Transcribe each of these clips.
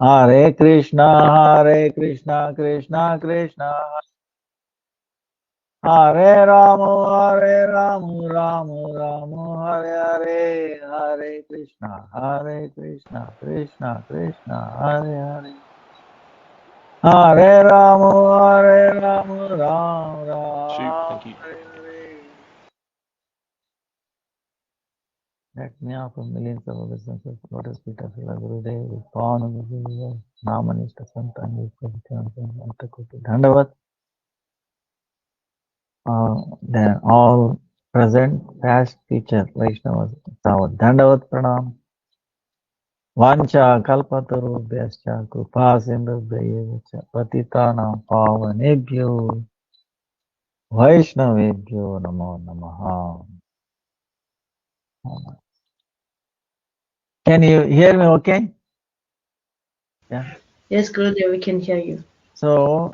Hare Krishna, Krishna Krishna, Hare Rama, Rama Rama, Hare Hare, Hare Krishna, Krishna Krishna, Hare Hare. Hare Rama, Rama Shoot, Rama, thank you. Hare Hare. Let me offer millions of obeisances to Lotus feet of Srila Gurudev with pawn of the Guru, Namanishta Santan, Antakuti Dandavat. Then all present, past, future, Vaishnavas, Tavat Dandavat Pranam. Vancha Kalpatarubhyascha Kripa Sindhubhyacha Patitanam Pavanebhyo Vaishnavebhyo Namo Namaha. Can you hear me okay? Yeah. Yes, Gurudev, we can hear you. So,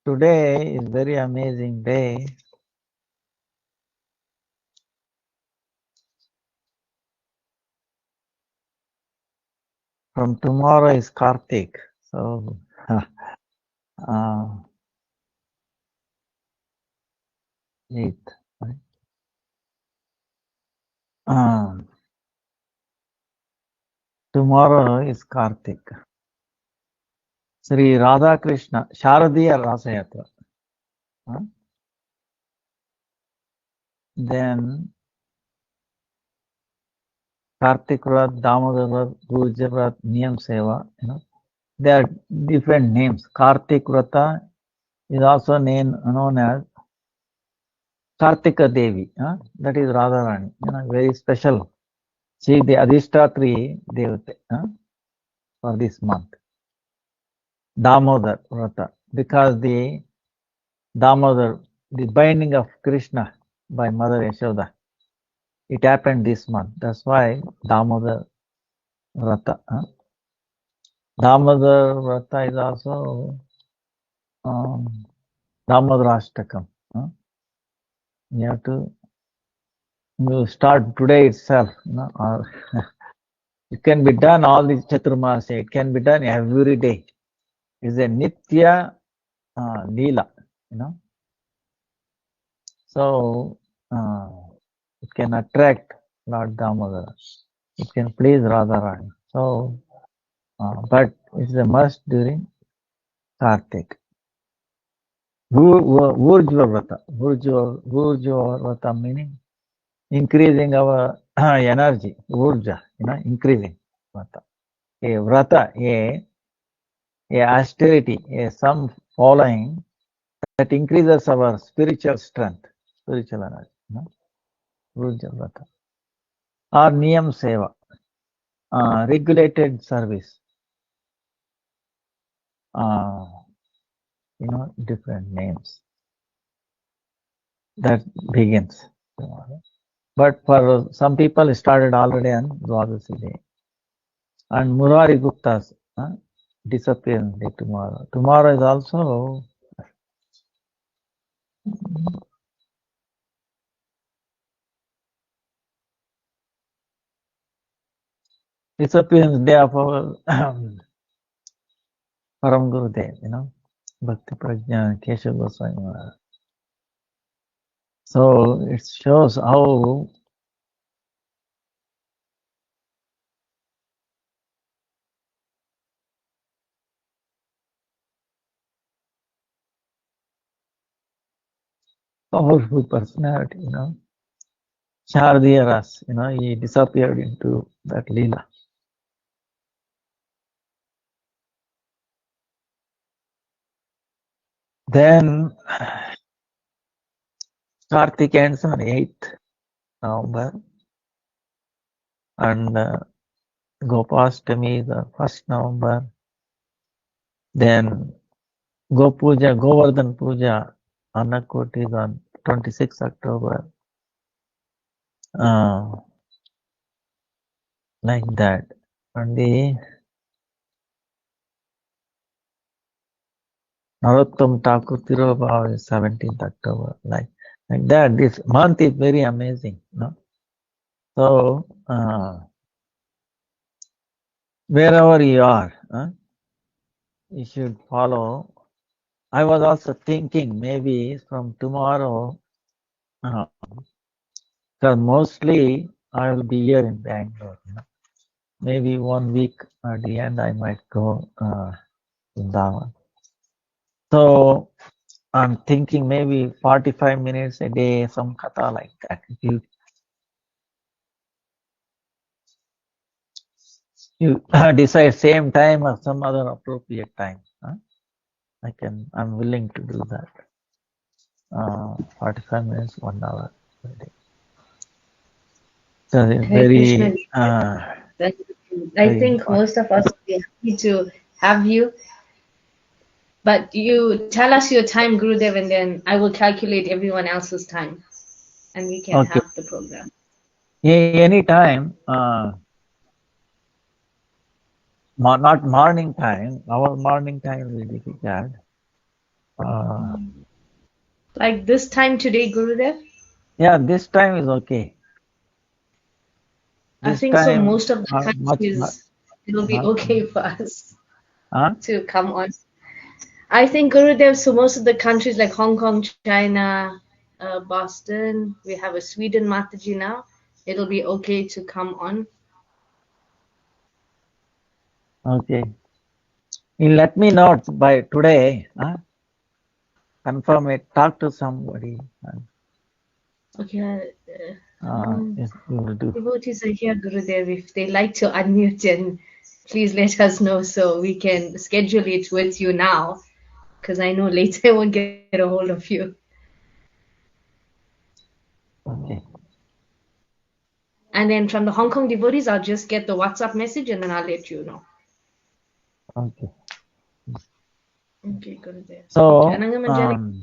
today is very amazing day. From tomorrow is Kartik. So, 8th. Right? Tomorrow is Kartik. Sri Radha Krishna, Sharadiya Rasayatra. Then Kartik Vrat, Damodar Vrat, Gurja Vrat, Niyam Seva, they are different names. Kartik Vrata is also known as Kartika Devi. That is Radharani, very special. She is the Adhishtatri Devate for this month. Damodar Vrata, because the Damodar, the binding of Krishna by Mother Yashoda, it happened this month. That's why Damodar Vrata. Damodar Vrata is also Damodarashtakam. You have to start today itself. Or it can be done, all these Chaturmasya, it can be done every day. It's a Nitya Leela, So, it can attract Lord Damodara. It can please Radharani. So, but it's a must during Kartik. Vurjva Vrata. Vurjva Vrata meaning increasing our energy. Vurja, increasing Vrata. A Vrata, a austerity, some following that increases our spiritual strength, spiritual energy. Vurja Vrata. Or Niyam Seva, regulated service. Different names. That begins tomorrow. But for some people, it started already on Dwadasi day. And Murari Gupta's disappearance day tomorrow. Tomorrow is also disappearance day of our Param Gurudev, Bhakti Prajna Keshav Goswami Maharaj. So it shows how powerful personality, Shardiya Ras, he disappeared into that Leela. Then Kartik ends on 8th November and Gopashtami the 1st November. Then Govardhan Puja, Annakoti is on 26th October. Like that. And the Narottam Thakur Tirobhav is 17th October. Like that. This month is very amazing. So, wherever you are, you should follow. I was also thinking maybe from tomorrow, because mostly I will be here in Bangalore. Maybe 1 week at the end I might go Vrindavan. So I'm thinking maybe 45 minutes a day, some katha like that. If you decide same time or some other appropriate time, I'm willing to do that. 45 minutes, 1 hour per day. So it's Hare Krishna. very, I very think important. most of us will be happy to have you. But you tell us your time, Gurudev, and then I will calculate everyone else's time and we can Okay. have the program. Any time, not morning time. Our morning time will be difficult. Like this time today, Gurudev? Yeah, this time is okay. I This think so. time, Most of the much, countries, it'll be not, okay for us huh? to come on. I think Gurudev, so most of the countries like Hong Kong, China, Boston, we have a Sweden Mataji now. It'll be okay to come on. Okay. You let me know by today. Confirm it. Talk to somebody. Okay. Yes, we will do. Devotees are here, Gurudev. If they like to unmute, then please let us know so we can schedule it with you now. Because I know later I won't get a hold of you. Okay. And then from the Hong Kong devotees, I'll just get the WhatsApp message and then I'll let you know. Okay. Okay, Gurudev. So, Okay, Anangamanjali,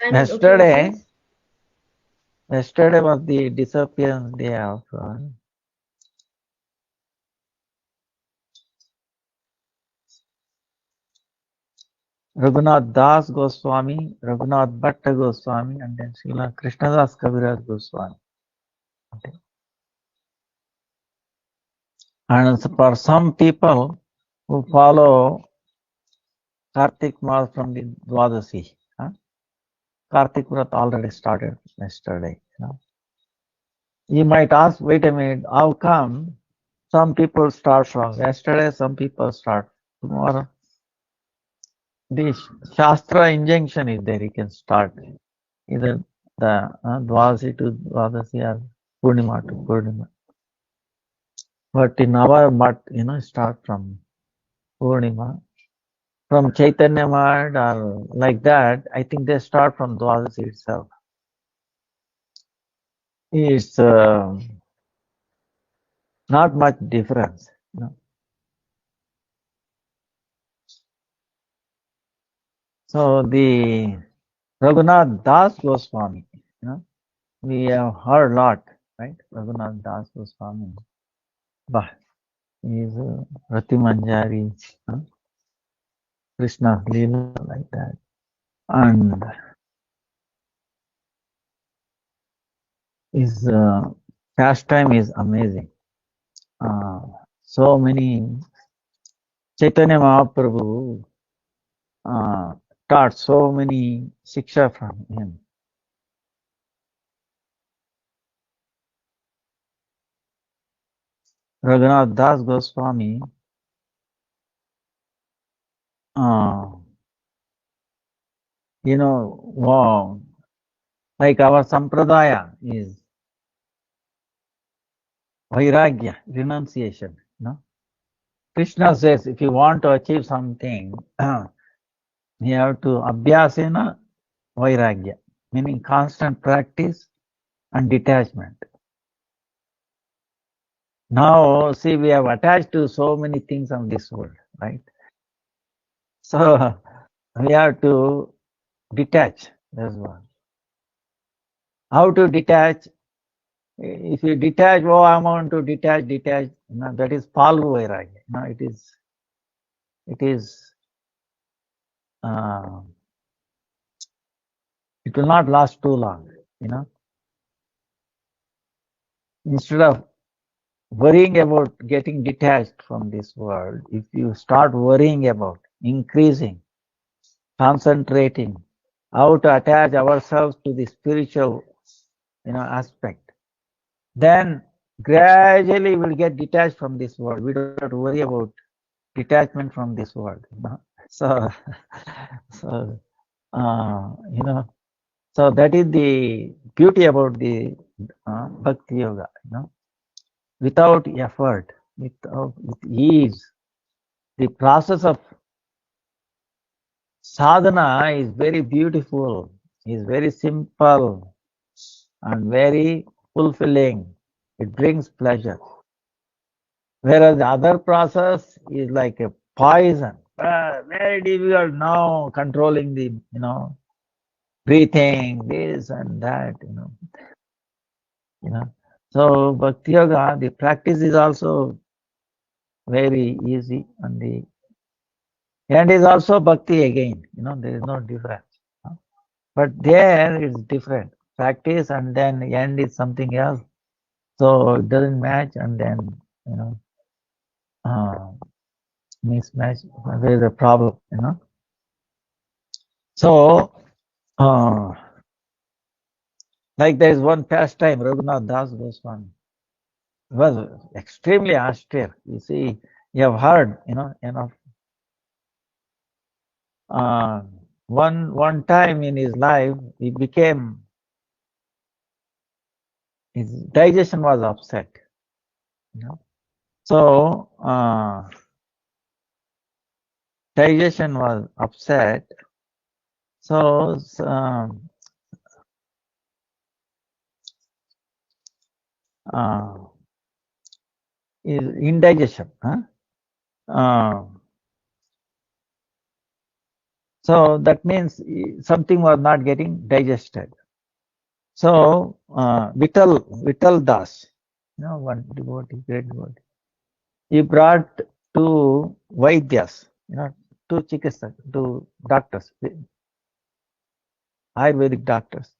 time is okay with you? yesterday was the disappearance day of Raghunath Das Goswami, Raghunath Bhatta Goswami, and then Srila Krishnadas Kaviraj Goswami. Okay. And for some people who follow Kartik Mass from the Dwadasi, Kartik Vrat already started yesterday. You might ask, wait a minute, how come some people start from yesterday, some people start tomorrow? The Shastra injunction is there, you can start either the Dwadasi to Dwadasi or Purnima to Purnima. But in our Math, start from Purnima. From Chaitanya Math or like that, I think they start from Dwadasi itself. It's not much difference. So the Raghunath Das Goswami, we have heard a lot, right? Raghunath Das Goswami. Bah, he is Rati Manjari, Krishna Leela, like that. And his pastime is amazing. So many Chaitanya Mahaprabhu taught so many shiksha from him. Raghunath Das Goswami, wow, like our sampradaya is vairagya, renunciation. Krishna says if you want to achieve something, you have to abhyasena vairagya, meaning constant practice and detachment. Now, see, we have attached to so many things of this world, right? So we have to detach. That's one. How to detach? If you detach, I want to detach, that is Palu Vairagya. Uh, it will not last too long, Instead of worrying about getting detached from this world, if you start worrying about increasing, concentrating, how to attach ourselves to the spiritual, aspect, then gradually we'll get detached from this world. We don't have to worry about detachment from this world. So, so, you know, so that is the beauty about the Bhakti Yoga. Without effort, with ease. The process of sadhana is very beautiful, is very simple and very fulfilling. It brings pleasure. Whereas the other process is like a poison. Very difficult now controlling the, breathing, this and that. You know. So Bhakti Yoga, the practice is also very easy and is also Bhakti again. There is no difference. But there it's different. Practice and then end is something else. So it doesn't match and then, uh, mismatch. There is a problem. So, like there is one pastime, Raghunath Das Goswami. It was extremely austere. You see, you have heard, enough. One time in his life, his digestion was upset. So, digestion was upset. So, indigestion. So that means something was not getting digested. So Vittal Das, one devotee, great devotee, he brought two Vaidyas, two chikitsak, two doctors, Ayurvedic doctors,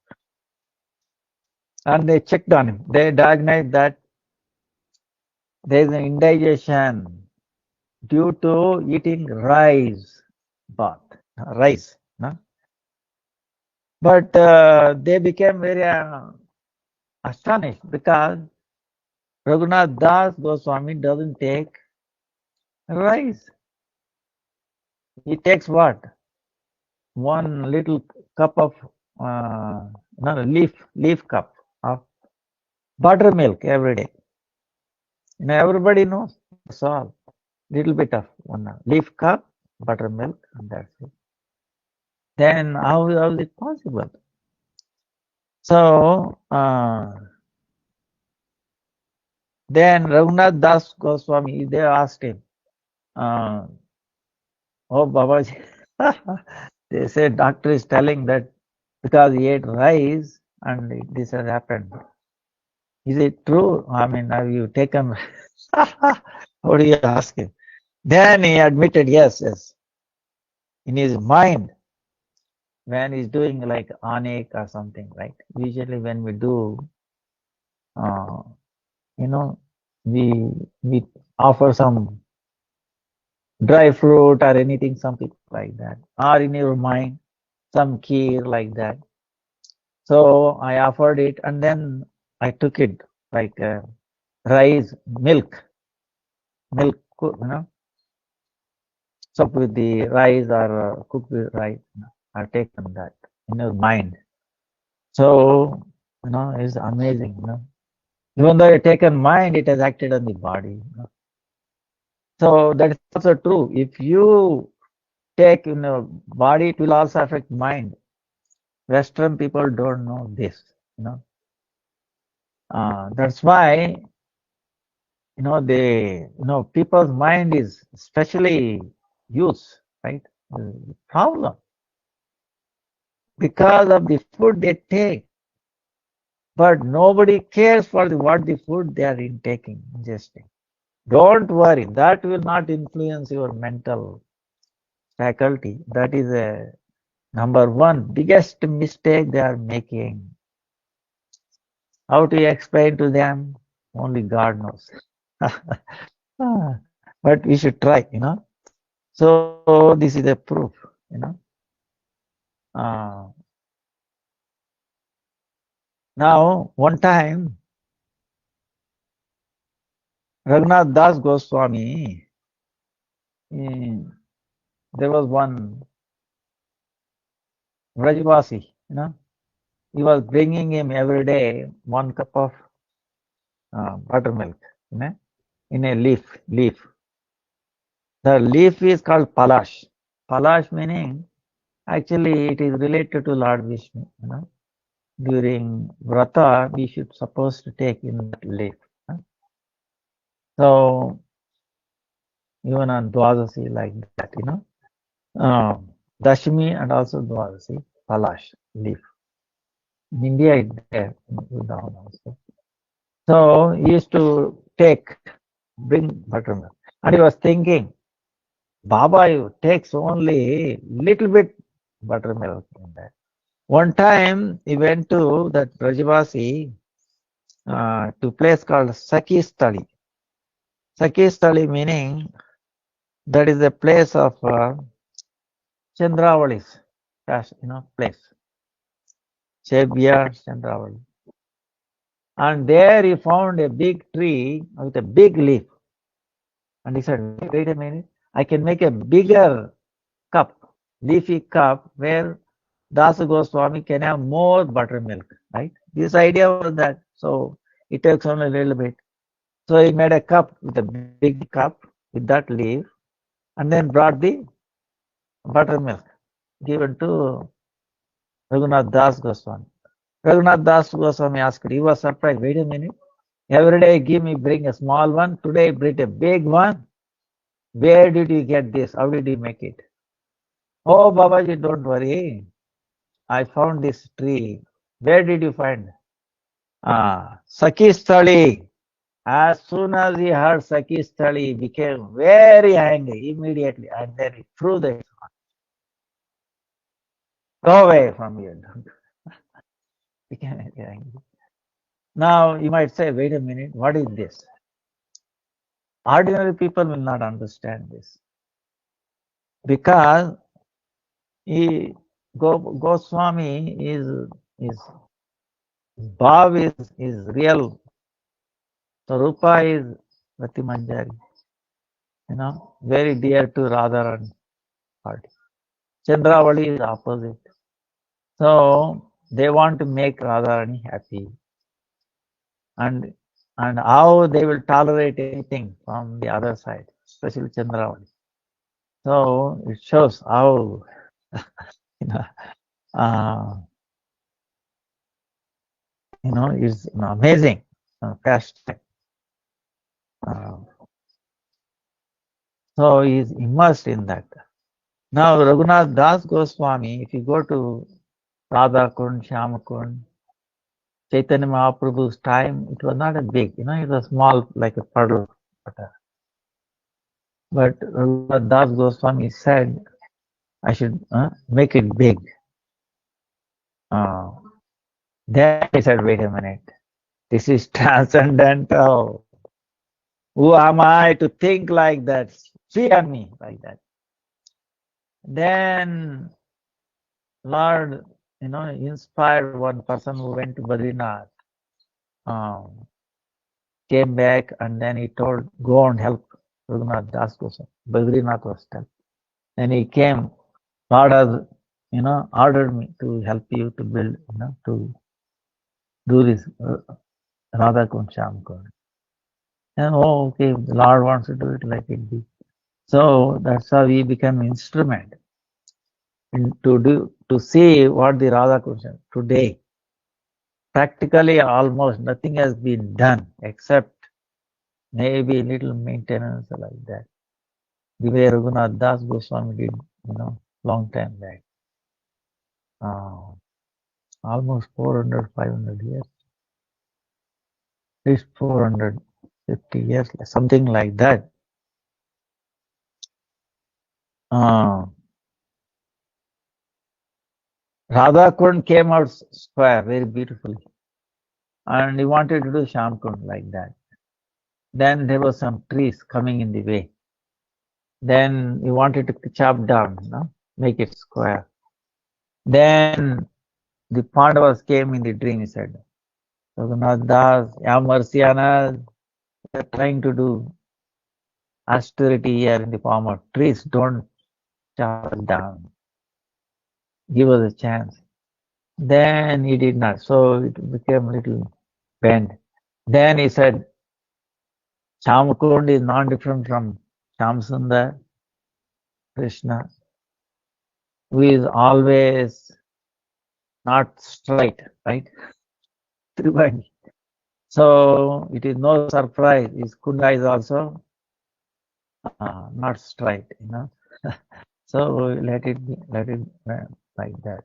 and they checked on him. They diagnosed that there is an indigestion due to eating rice rice. But they became very astonished because Raghunath Das Goswami doesn't take rice. He takes what? One little cup of leaf cup of buttermilk every day. Everybody knows. That's all. Little bit of one leaf cup, buttermilk, and that's it. Then how is it possible? So then Raghunath Das Goswami, they asked him, oh Babaji, they said doctor is telling that because he ate rice and this has happened. Is it true? I mean, have you taken? How do you ask him? Then he admitted, yes. In his mind, when he's doing like anek or something, right? Usually when we do, we offer some dry fruit or anything, something like that, or in your mind, some kheer like that. So I offered it, and then I took it like rice, milk, soaked with the rice or cooked with rice. I've taken that in your mind. So, it's amazing. Even though you've taken mind, it has acted on the body. So that is also true. If you take, body, it will also affect mind. Western people don't know this. That's why, people's mind is, especially youth, right? Problem because of the food they take, but nobody cares for what the food they are ingesting. Don't worry, that will not influence your mental faculty. That is a number one biggest mistake they are making. How to explain to them? Only God knows. But we should try, So this is a proof, Uh, now, one time, Raghunath Das Goswami, eh, there was one Vrajavasi, he was bringing him every day 1 cup of buttermilk, in a leaf. The leaf is called Palash. Palash meaning, actually it is related to Lord Vishnu, During Vrata, we should supposed to take in that leaf. So, even on Dwadasi like that, Dashami and also Dwadasi, Palash, leaf. In India, it's there, in Vrindavan also. So, he used to bring buttermilk. And he was thinking, Baba, you takes only little bit buttermilk in that. One time, he went to that Brajavasi to a place called Sakistali. Sakistali meaning that is a place of Chandravali's, place. Chebya Chandravali. And there he found a big tree with a big leaf. And he said, wait a minute, I can make a bigger cup, leafy cup, where Dasa Goswami can have more buttermilk, right? This idea was that. So it takes only a little bit. So he made a cup with a big cup with that leaf and then brought the buttermilk given to Raghunath Das Goswami. Raghunath Das Goswami asked, he was surprised, wait a minute, every day bring a small one, today bring a big one. Where did you get this? How did you make it? Oh, Babaji, don't worry. I found this tree. Where did you find? Sakistali. As soon as he heard Sakistali, he became very angry immediately, and then he threw the go away from here. Became very angry. Now you might say, wait a minute, what is this? Ordinary people will not understand this because Goswami is Bhav is real. Sarupa is Rati Manjari, very dear to Radharani party. Chandravali is opposite. So they want to make Radharani happy. And how they will tolerate anything from the other side, especially Chandravali. So it shows how uh, it's amazing pastime. So he is immersed in that. Now Raghunath Das Goswami, if you go to Radha Kund, Shyama Kund, Chaitanya Mahaprabhu's time, it was not a big, it was small like a puddle. But Raghunath Das Goswami said, I should make it big. Then he said, wait a minute, this is transcendental. Who am I to think like that? See on me like that. Then Lord, inspired one person who went to Badrinath, came back and then he told, go and help Raghunath Das Goswami. Badrinath was told. Then he came, Lord has, ordered me to help you to build, to do this Radha Kund, Shyam Kund. And okay, the Lord wants to do it, like it be. So that's how we become instrument to see what the Radha Krishna today. Practically almost nothing has been done except maybe little maintenance like that. The way Raghunath Das Goswami did, long time back. Almost 400, 500 years. At least 450 years, something like that. Radha Kund came out square very beautifully. And he wanted to do Shyam Kund like that. Then there were some trees coming in the way. Then he wanted to chop down, make it square. Then the Pandavas came in the dream, he said, Raghunath Das, have mercy on us. They are trying to do austerity here in the form of trees. Don't chop us down. Give us a chance. Then he did not. So it became a little bent. Then he said, Chamakund is not different from Shamsundar, Krishna, who is always not straight, right? Trivandi. So it is no surprise. His Kunda is also not straight, So let it be like that.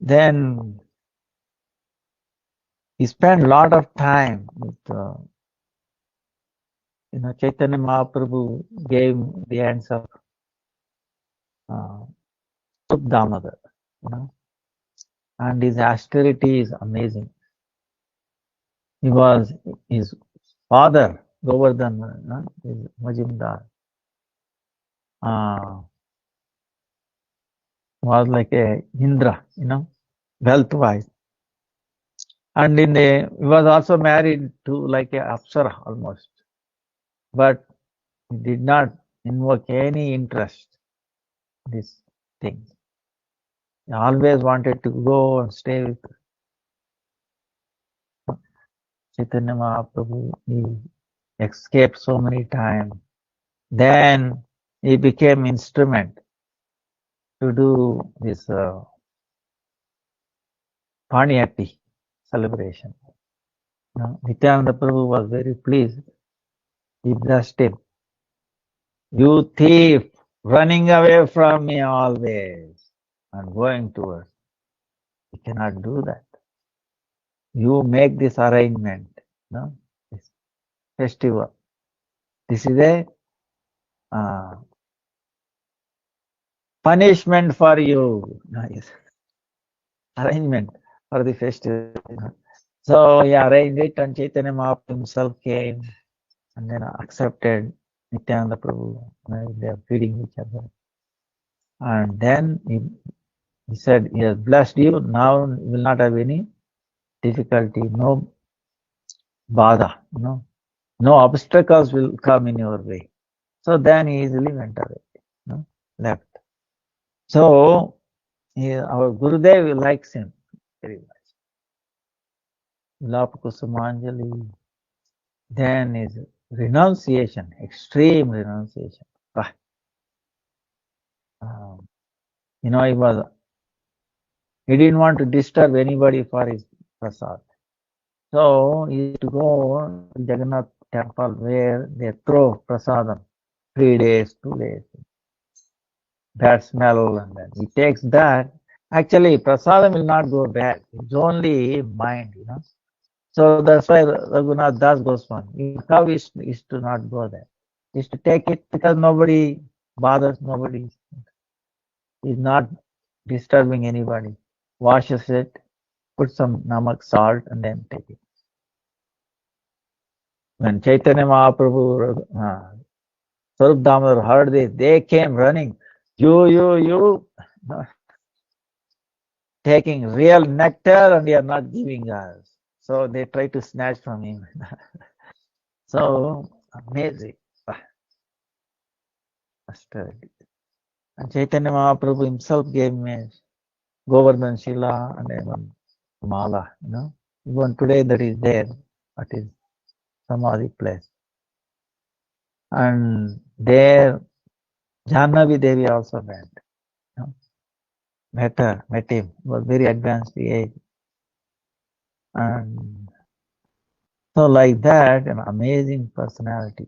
Then he spent a lot of time with, Chaitanya Mahaprabhu gave the hands of Damodar, and his austerity is amazing. He was his father, Govardhan, his Majumdar, was like a Indra, wealth-wise. And he was also married to like a Apsara almost. But he did not invoke any interest in this thing. He always wanted to go and stay with Chaitanya Mahaprabhu. He escaped so many times. Then he became instrument to do this Paniyati celebration. Nityananda Prabhu was very pleased. He blessed him. You thief, running away from me always and going towards. You cannot do that. You make this arrangement, this festival. This is a punishment for you. Yes. Arrangement for the festival. So he arranged it, and Chaitanya Mahaprabhu himself came and then accepted Nityananda Prabhu. They are feeding each other. And then he said, he has blessed you, now you will not have any difficulty, no bada, no obstacles will come in your way. So then he easily went away, left. So our Gurudev likes him very much. Vilapa Kusumanjali. Then is renunciation, extreme renunciation. He didn't want to disturb anybody for his prasad. So he used to go to Jagannath temple where they throw prasadam 3 days, 2 days. Bad smell, and then he takes that. Actually, prasadam will not go bad. It's only mind, So that's why Raghunath Das Goswami, how is to not go there? Is to take it because nobody bothers, nobody is not disturbing anybody. Washes it, put some namak, salt, and then take it. When Chaitanya Mahaprabhu, Swarup Damodar heard this, they came running. You, taking real nectar and you are not giving us. So they try to snatch from him. So amazing. And Chaitanya Mahaprabhu himself gave me Govardhan Shila and even Mala, Even today that is there, at his Samadhi place. And there, Jahnavi Devi also went. Met him, was very advanced age. And so like that, an amazing personality.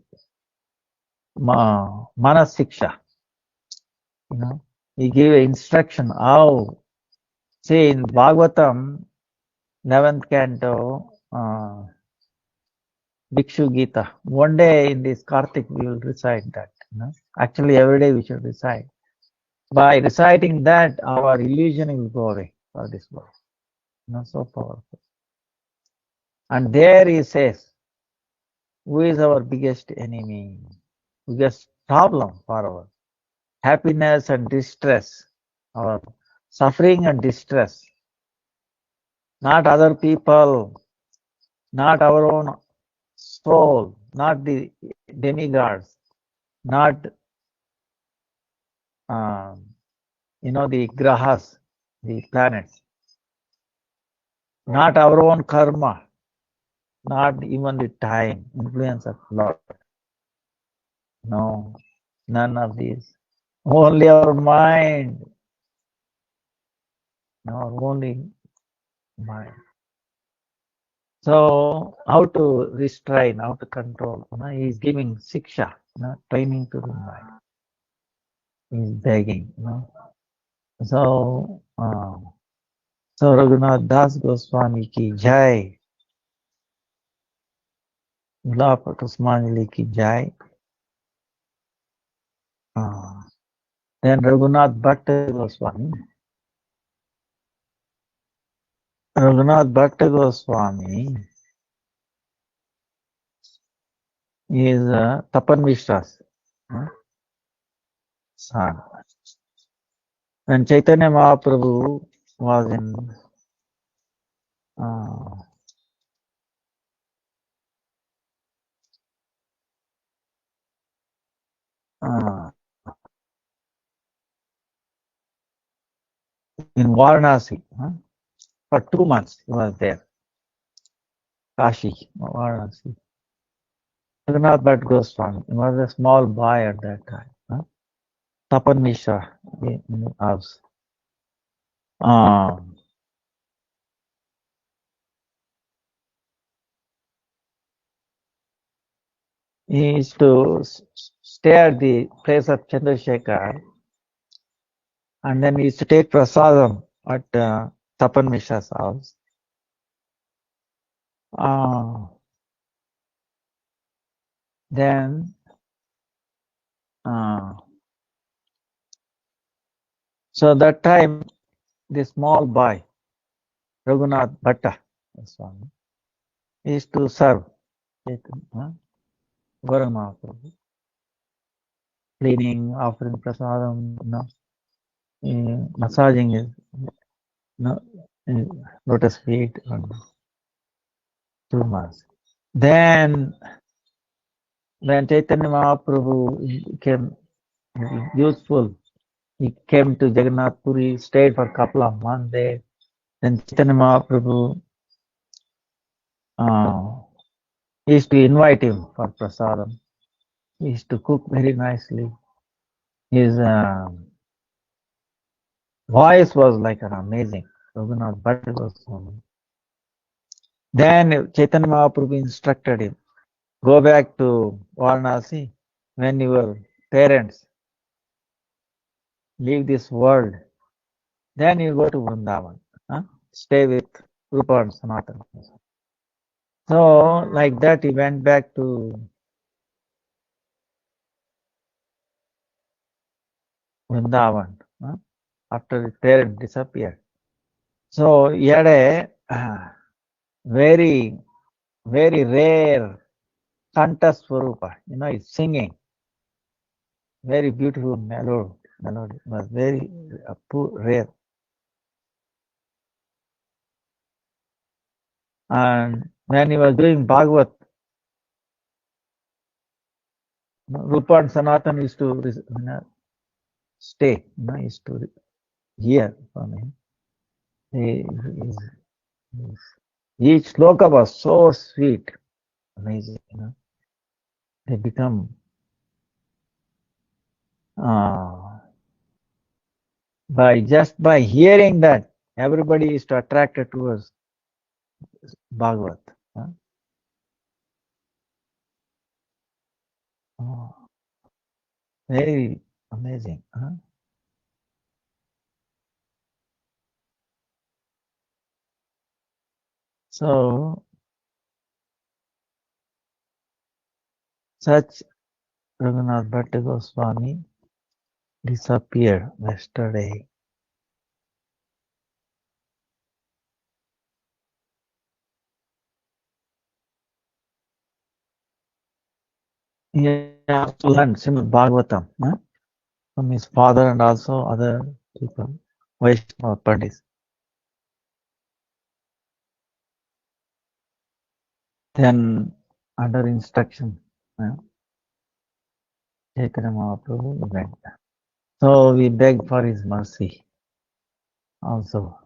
Manas Siksha, he gave instruction how, say in Bhagavatam, 11th canto, Bhikshu Gita. One day in this Kartik we will recite that. Actually every day we should recite. By reciting that, our illusion will go away for this world. So powerful. And there he says, Who is our biggest enemy? Biggest problem for our happiness and distress, our suffering and distress. Not other people, not our own soul, not the demigods, not the grahas, the planets, not our own karma, not even the time, influence of Lord. No, none of these. Only our mind. No, only mind. So how to restrain, how to control? He is giving siksha, training to the mind. He is begging. So, Raghunath Das Goswami ki jai, Mulapa Kusmanjali ki jai. Then Raghunath Bhatta Goswami. Raghunath Bhatta Goswami is Tapan Mishra's son. When Chaitanya Mahaprabhu was in Varanasi, for 2 months he was there. Kashi, Varanasi. Raghunath Bhatt Goswami, he was a small boy at that time. Tapan Mishra in the house. He used to stay at the place of Chandrasekhar, and then he used to take prasadam at Tapan Mishra's house. Then, so that time, the small boy, Raghunath Bhatta Swami, used to serve Gaura Mahaprabhu, cleaning, offering prasadam, massaging his lotus feet, and 2 months. Then, when Chaitanya Mahaprabhu became useful, he came to Jagannath Puri, stayed for a couple of months there. Then Chaitanya Mahaprabhu used to invite him for prasadam. He used to cook very nicely. His voice was like an amazing. Raghunath Bhatt Goswami. Then Chaitanya Mahaprabhu instructed him, go back to Varanasi when your parents leave this world. Then you go to Vrindavan. Stay with Rupa and Sanatana. So, like that, he went back to Vrindavan after his parents disappeared. So, he had a very, very rare Kanta Swarupa. He's singing. Very beautiful melody. Was very rare. And when he was doing Bhagavad, Rupa and Sanatan used to stay, used to hear from him. Each sloka was so sweet, amazing. They become by hearing that, everybody is attracted towards Bhagavad. Very amazing. So, such Raghunath Bhatta Goswami disappeared yesterday. he has to learn Srimad Bhagavatam from his father and also other people, Vaishnava Pandits. Then, under instruction, Chaitanya Mahaprabhu went. So we beg for his mercy also.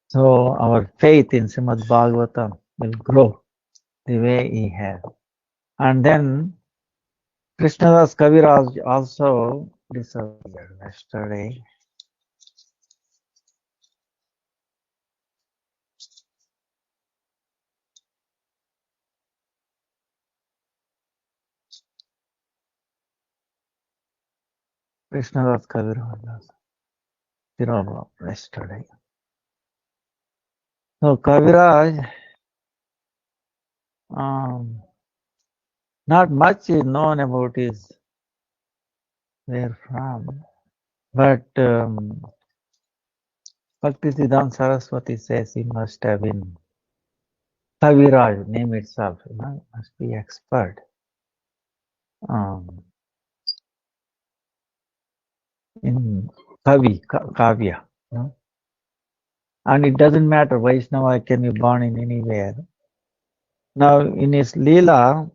So our faith in Srimad Bhagavatam will grow the way he has. And then Krishnadas Kaviraj also disappeared yesterday. Krishnadas Kaviraj disappeared yesterday. So Kaviraj, not much is known about his where from, but Bhaktivedanta Saraswati says he must have been Kaviraj, name itself, must be expert. In Kavya. And it doesn't matter, Vaishnava can be born in anywhere. Now, in his Leela,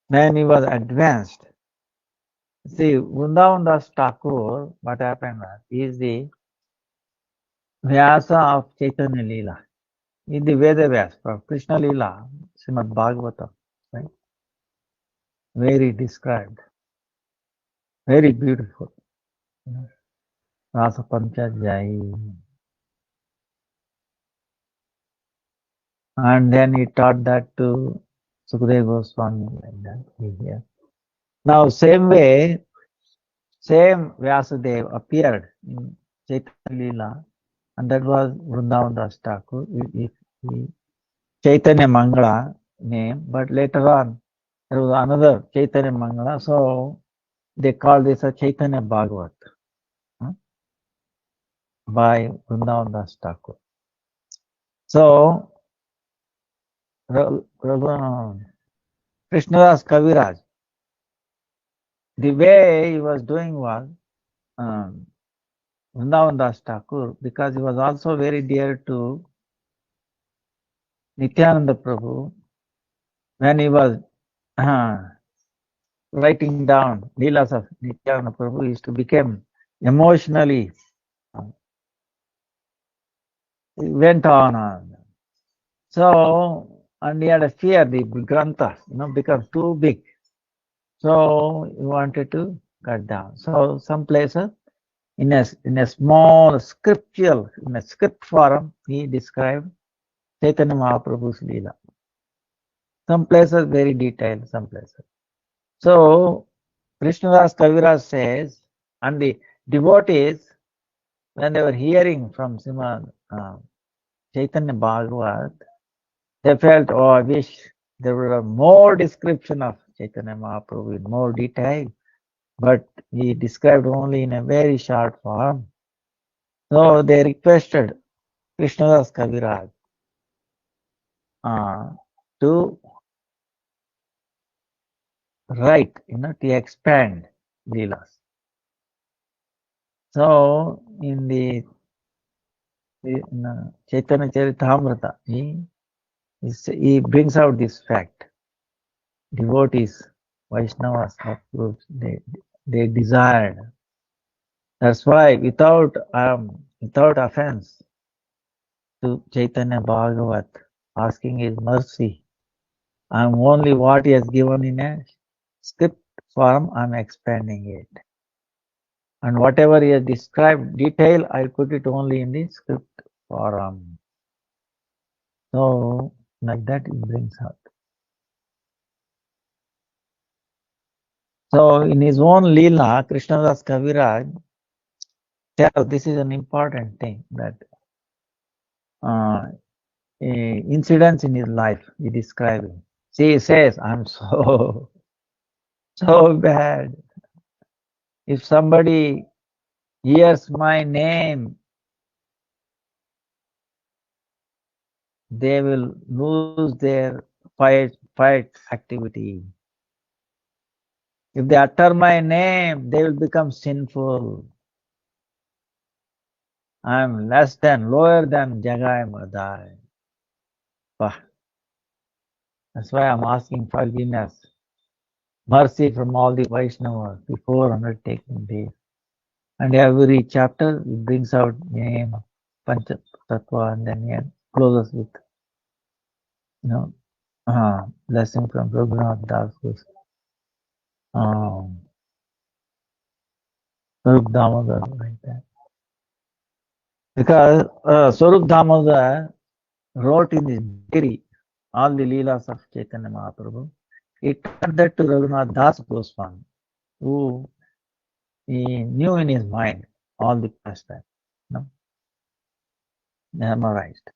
when he was advanced, see, Vrindavan Das Thakur, what happened was, he is the Vyasa of Chaitanya Leela. He is the Veda Vyasa for Krishna Leela, Srimad Bhagavatam, right? Very described, very beautiful. Rasa Panchadhyayi. And then he taught that to Sukadeva Goswami, like that. Here. Now, same way, same Vyasadeva appeared in Chaitanya Leela, and that was Vrindavan Das Thakur, Chaitanya Mangala name, but later on, there was another Chaitanya Mangala, so they called this a Chaitanya Bhagavat by Vrindavan Das Thakur. So, Krishnadas Kaviraj, the way he was doing was Vrindavan Das Thakur, because he was also very dear to Nityananda Prabhu, when he was writing down Leelas of Nityananda Prabhu, he used to become emotionally, it went on. So, and he had a fear, the Granthas, become too big. So, he wanted to cut down. So, some places, in a small scriptural, in a script form, he described Chaitanya Mahaprabhu's Leela. Some places very detailed, some places. So, Krishnadas Kaviraj says, and the devotees, when they were hearing from Srimad Chaitanya Bhagavat, they felt, oh, I wish there were more description of Chaitanya Mahaprabhu in more detail, but he described only in a very short form. So they requested Krishnadas Kaviraj to write, to expand Leelas. So in the Chaitanya Charitamrita, he brings out this fact. Devotees, Vaishnavas, they desired. That's why without offense to Chaitanya Bhagavat, asking his mercy, I'm only what he has given in a script form, I'm expanding it. And whatever he has described detail, I put it only in the script form. So, like that it brings out. So, in his own Leela, Krishnadas Kaviraj tells this is an important thing, that incidents in his life he describes. He says, I'm so bad. If somebody hears my name, they will lose their fight activity. If they utter my name, they will become sinful. I am less than, lower than Jagai Madai. That's why I'm asking forgiveness, mercy from all the Vaishnavas before undertaking this. And every chapter it brings out name, Pancha Tattva, and then it closes with, blessing from Raghunatha Das Swarup Damodar, like that. Because Swarup Damodar wrote in his diary all the Leelas of Chaitanya Mahaprabhu. He taught that to Raghunath Das Goswami, who he knew in his mind all the pastimes, memorized.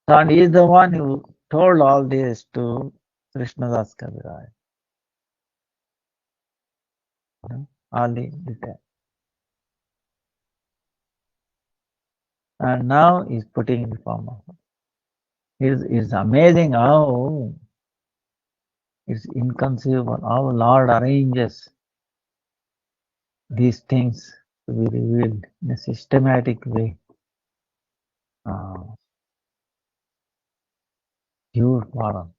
So, and he is the one who told all this to Krishnadas Kaviraj, all the details. And now he's putting in the form of it. It's amazing how it's inconceivable how Lord arranges these things to be revealed in a systematic way. Pure form.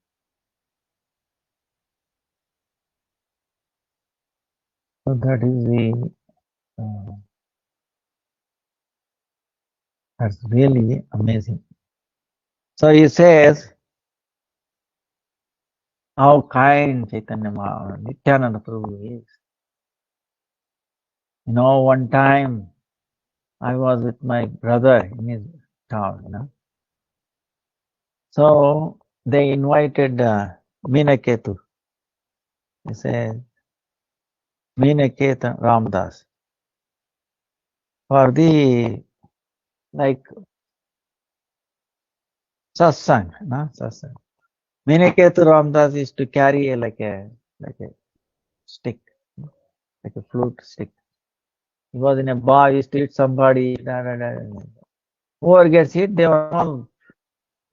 So that is that's really amazing. So he says how kind Chaitanya Nityananda Prabhu is. One time I was with my brother in his town, So they invited Meenaketu. He said, Meenaketu Ramdas for the satsang, satsang. Meenaketu Ramdas is to carry like a stick, like a flute stick. He was in a bar, he used to hit somebody, Whoever gets hit, they were all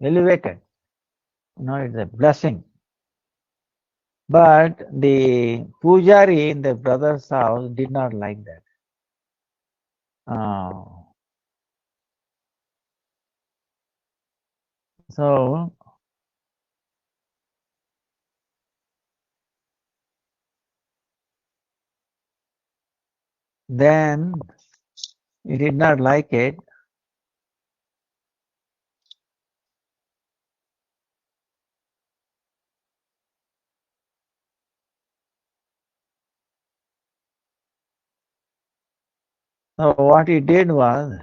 elevated. It's a blessing. But the pujari in the brother's house did not like that. So then he did not like it. So what he did was,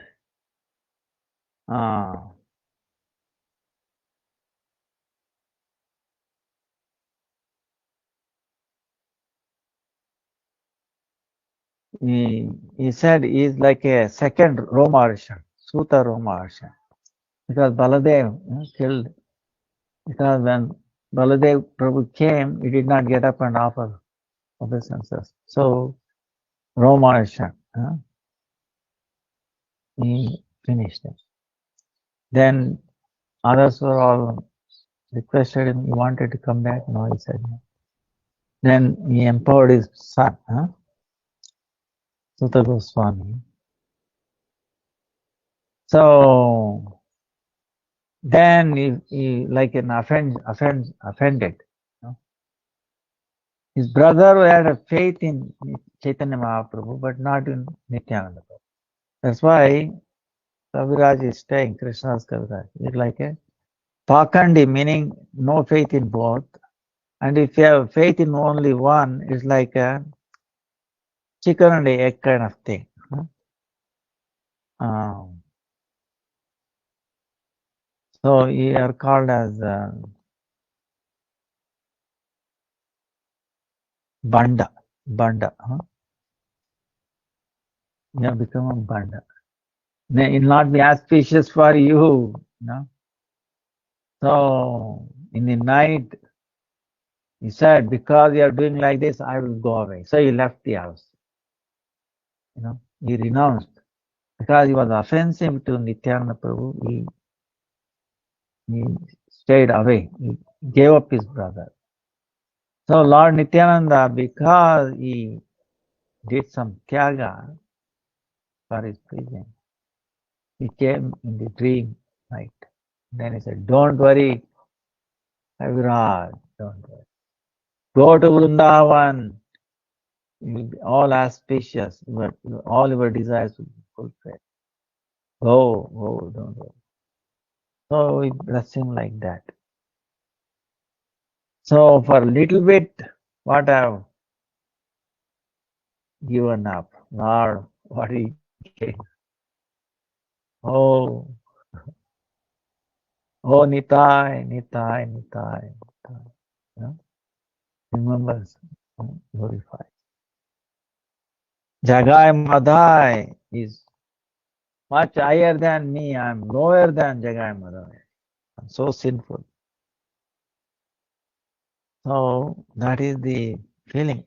he said he's like a second Romaharsha, Suta Romaharsha. Because Baladev killed, because when Baladev Prabhu came, he did not get up and offer obeisances. So Romaharsha, he finished it. Then others were all requested him, he wanted to come back. No, he said no. Then he empowered his son, Sutta Goswami. So then he like an offended. His brother had a faith in Chaitanya Mahaprabhu, but not in Nityananda Prabhu. That's why Kaviraj is staying, Krishna's Kaviraj. It's like a Pakandi, meaning no faith in both. And if you have faith in only one, it's like a chicken and egg kind of thing. So you are called as Banda. You have become a Banda. It will not be auspicious for you. So in the night, he said, because you are doing like this, I will go away. So he left the house. He renounced. Because he was offensive to Nityananda Prabhu, he stayed away. He gave up his brother. So Lord Nityananda, because he did some tyaga for his preaching, he came in the dream night. Then he said, don't worry, Kaviraj, don't worry. Go to Vrindavan, you will be all auspicious, all your desires will be fulfilled. Go, don't worry. So we bless him like that. So for a little bit, what I've given up, Lord, what he gave. Oh, Nitai, Nitai, Nitai, Nitai. Yeah? Remembers, glorified. Jagai Madhai is much higher than me. I'm lower than Jagai Madhai. I'm so sinful. So that is the feeling.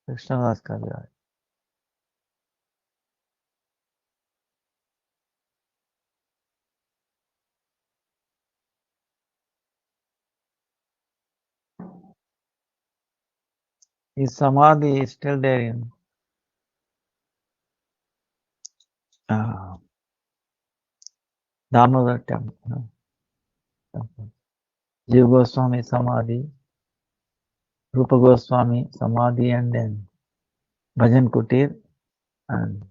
Krishna was Kaviraj. His samadhi is still there in Damodar temple. Jiva Goswami samadhi, Rupa Goswami samadhi, and then Bhajan Kutir and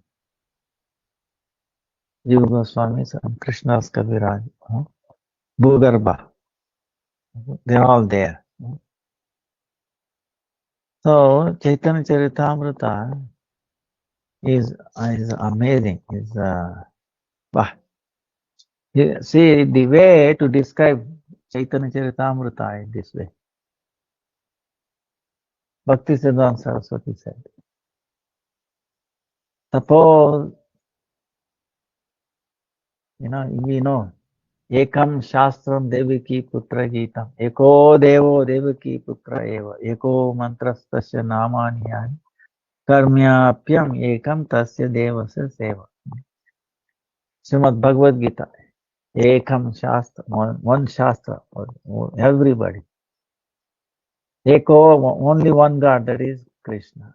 Jiva Goswami and Krishna's Kaviraj. Bhugarbha. They're all there. So Chaitanya Charitamrita is amazing. See, the way to describe Chaitanya Charitamrita is this way. Bhaktisiddhanta Saraswati said, suppose, we know, Ekam Shastram Devaki Putra Gitam, Eko Devo Devaki Putra Eva, Eko Mantrastasya Namani Karmyapyam Ekam Tasya Devasya Seva. Srimad Bhagavad Gita, Ekam Shastra, one Shastra for everybody. Eko, only one God, that is Krishna.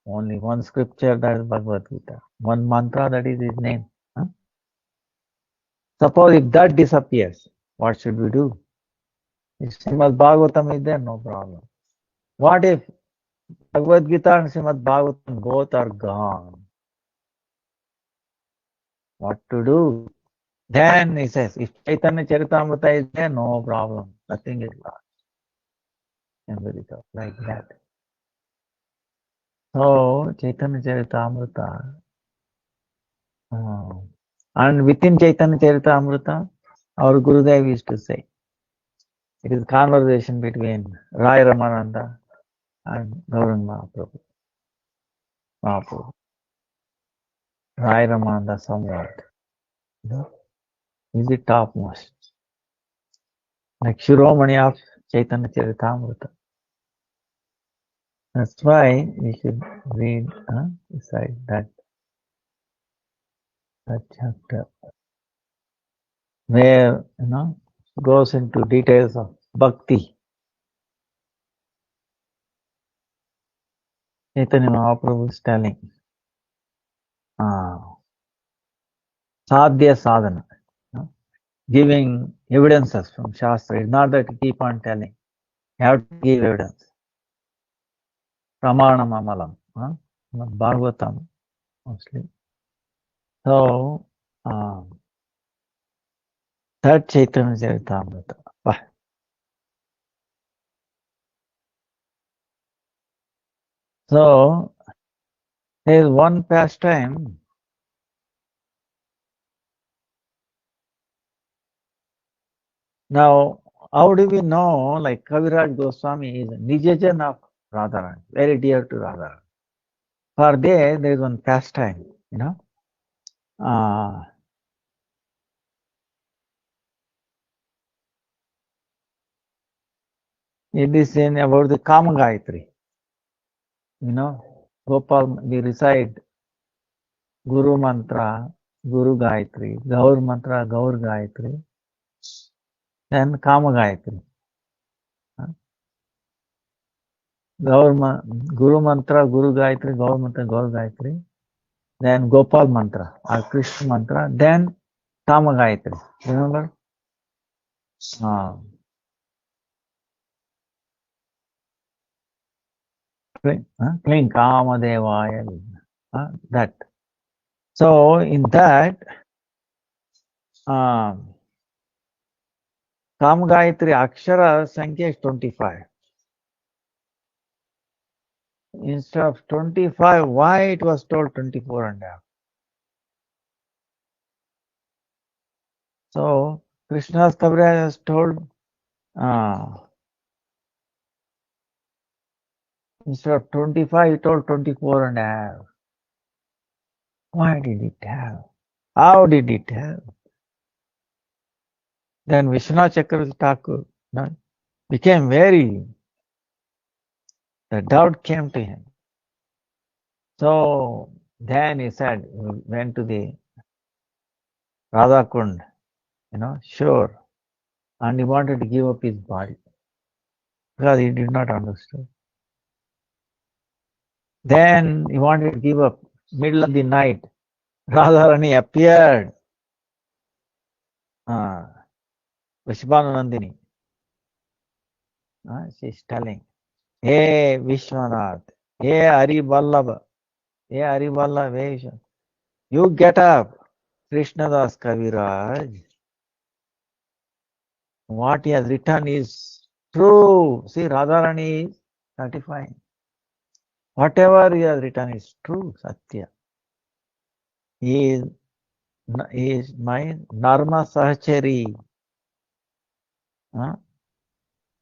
Only one scripture, that is Bhagavad Gita. One mantra, that is his name. Suppose if that disappears, what should we do? If Srimad Bhagavatam is there, no problem. What if Bhagavad Gita and Srimad Bhagavatam both are gone? What to do? Then he says, if Chaitanya Charitamrita is there, no problem. Nothing is lost. Like that. So, Chaitanya Charitamrita, and within Chaitanya Charitamrita, our Gurudev used to say, it is conversation between Rai Ramananda and Gauranga Mahaprabhu. Rai Ramananda somewhat, is the topmost. Like Shiromani of Chaitanya Charitamrita. That's why we should read beside that chapter, where goes into details of bhakti. Chaitanya Mahaprabhu is telling sadhya sadhana, giving evidences from Shastra. It's not that you keep on telling. You have to give evidence. Pramanam amalam, Bhagavatam mostly. So, that Chaitanya Charitamrita. So, there is one pastime. Now, how do we know, like Kaviraj Goswami is a Nijajan of Radharani, very dear to Radharani. For there is one pastime, it is in about the Kama Gayatri. Gopal, we recite Guru Mantra, Guru Gayatri, Gaur Mantra, Gaur Gayatri. then Kama Gayatri. Guru Mantra, Guru Gayatri, Gaur Mantra, Gaur Gayatri. Then Gopal Mantra or Krishna Mantra. Then Kama Gayatri. Remember? Clean Kama Devaya. That. So in that, Kama Gayatri Akshara Sankhya is 25. Instead of 25, why it was told 24 and a half? So Krishna's Kaviraj has told instead of 25, he told 24 and a half. Why did it have? How did it have? Then Vishwanath Chakravarti Thakur became very, the doubt came to him. So then he said, he went to the Radha Kund, sure. And he wanted to give up his body because he did not understand. Then he wanted to give up. Middle of the night, Radharani appeared. Vishwanandini. She's telling, hey Vishwanath, hey Hari Vallabha, hey Hari Vallabha, hey Vishwanath, you get up. Krishnadas Kaviraj, what he has written is true. See, Radharani is certifying. Whatever he has written is true, Satya. He is my Narma Sahachari.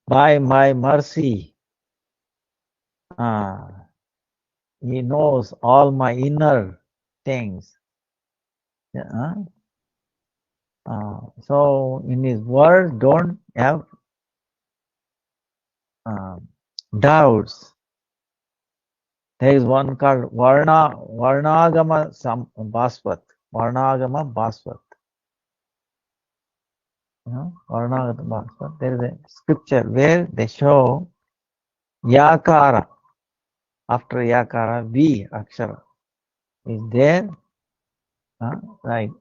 By my mercy, he knows all my inner things. So in his word, don't have doubts. There is one called Varnagama Bhasvat. Varnagama Bhasvat. Varnagama Bhasvat. There is a scripture where they show Yakara. After Yakara, V Akshara is there. Right.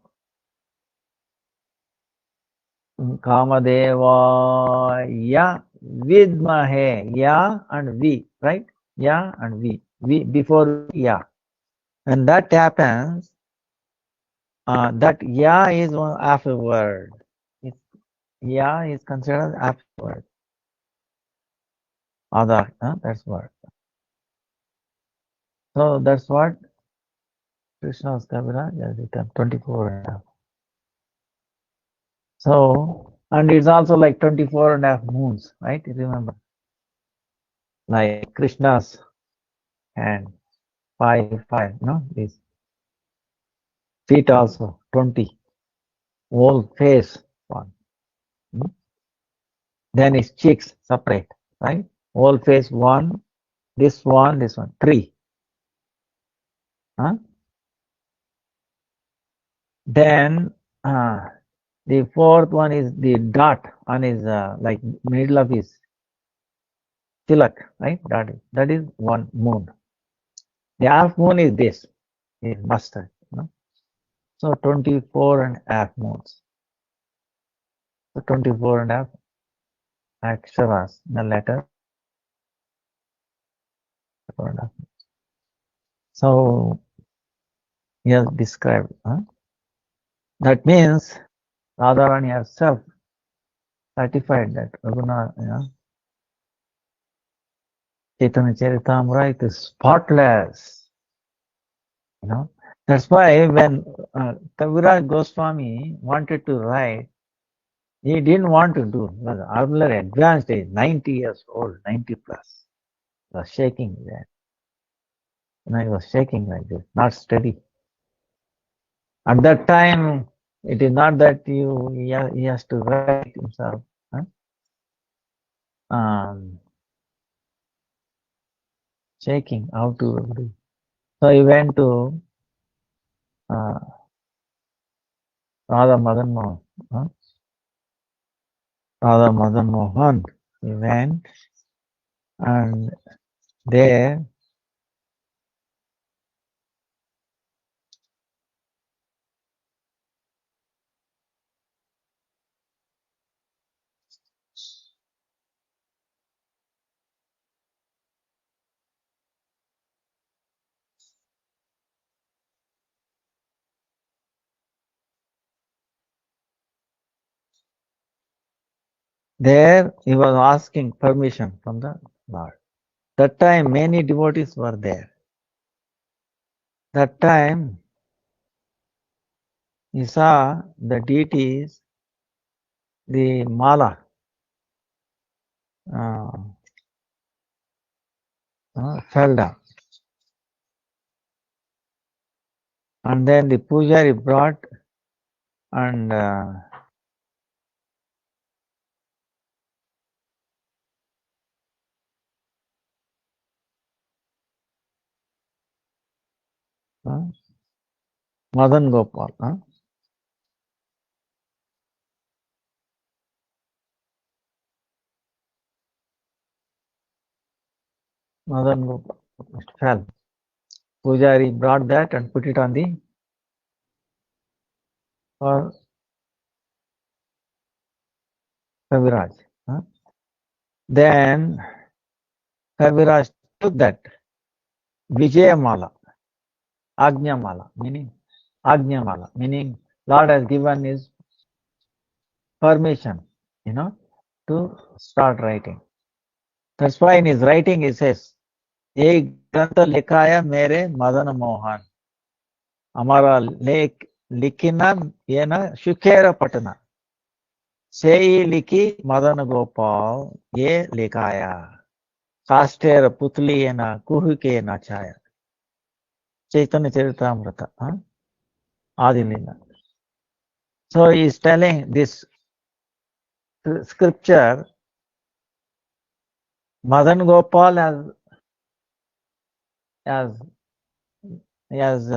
Kamadeva Ya Vidmahe Ya and V. Right? Ya and V. V before Ya. When that happens, that Ya is one after word. Ya is considered after word. Other, that's word. So that's what Krishna's Kaviraj has written, 24 and a half. So, and it's also like 24 and a half moons, right? You remember? Like Krishna's hand, five, these feet also, 20. Whole face, one. Then his cheeks separate, right? Whole face, one, this one, 3. Then the fourth one is the dot on his like middle of his tilak, right? That is one moon. The half moon is this, is mustard. So 24 and a half moons. So 24 and a half aksharas, the letter. So he has described. That means Radharani herself certified that Raghunatha, Chaitanya Charitamrita is spotless. That's why when Kaviraj Goswami wanted to write, he didn't want to do. Earlier advanced age, 90 years old, 90 plus. He was shaking there. He was shaking like this, not steady. At that time, it is not that he has to write himself. Shaking, how to do. So he went to Radha Madan Mohan. Radha Madan Mohan, he went, and there he was asking permission from the Lord. That time many devotees were there. That time he saw the deities, the mala uh, fell down. And then the pujari brought and Madan Gopal. Madan Gopal fell. Pujari brought that and put it on the for Kaviraj. Then Kaviraj took that Vijayamala, Ajñamala, meaning Ajñamala, meaning Lord has given his permission, to start writing. That's why in his writing he says, "Ek grantha likhaya mere Madan Mohan." हमारा लिखना ये ना शुकेर पटना से ही लिखी मदन गोपाल ये लिखाया काष्टेर पुतली ये ना कुह के ना छाया चैतन्य चरितामृत आदि लीला. So he is telling this scripture, Madan Gopal has he has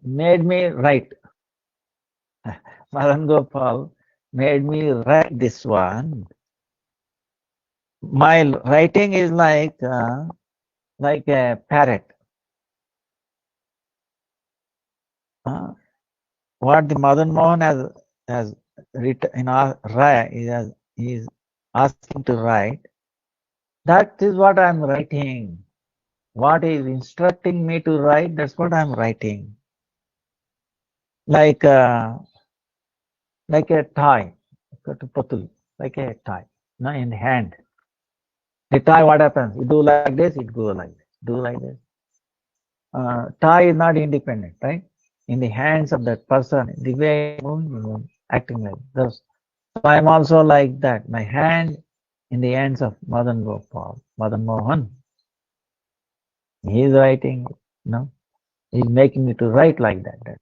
made me write. Madan Gopal made me write this one. My writing is like a parrot. What the Madan Mohan has written in our he is asking to write. That is what I am writing. What he is instructing me to write, that's what I am writing. Like a tie, like a tie, in hand. The tie, what happens? You do like this, it goes like this. Do like this. Tie is not independent, right? In the hands of that person, the way acting like this. So I am also like that. My hand in the hands of Madan Gopal, Madan Mohan. He is writing, he is making me to write like that.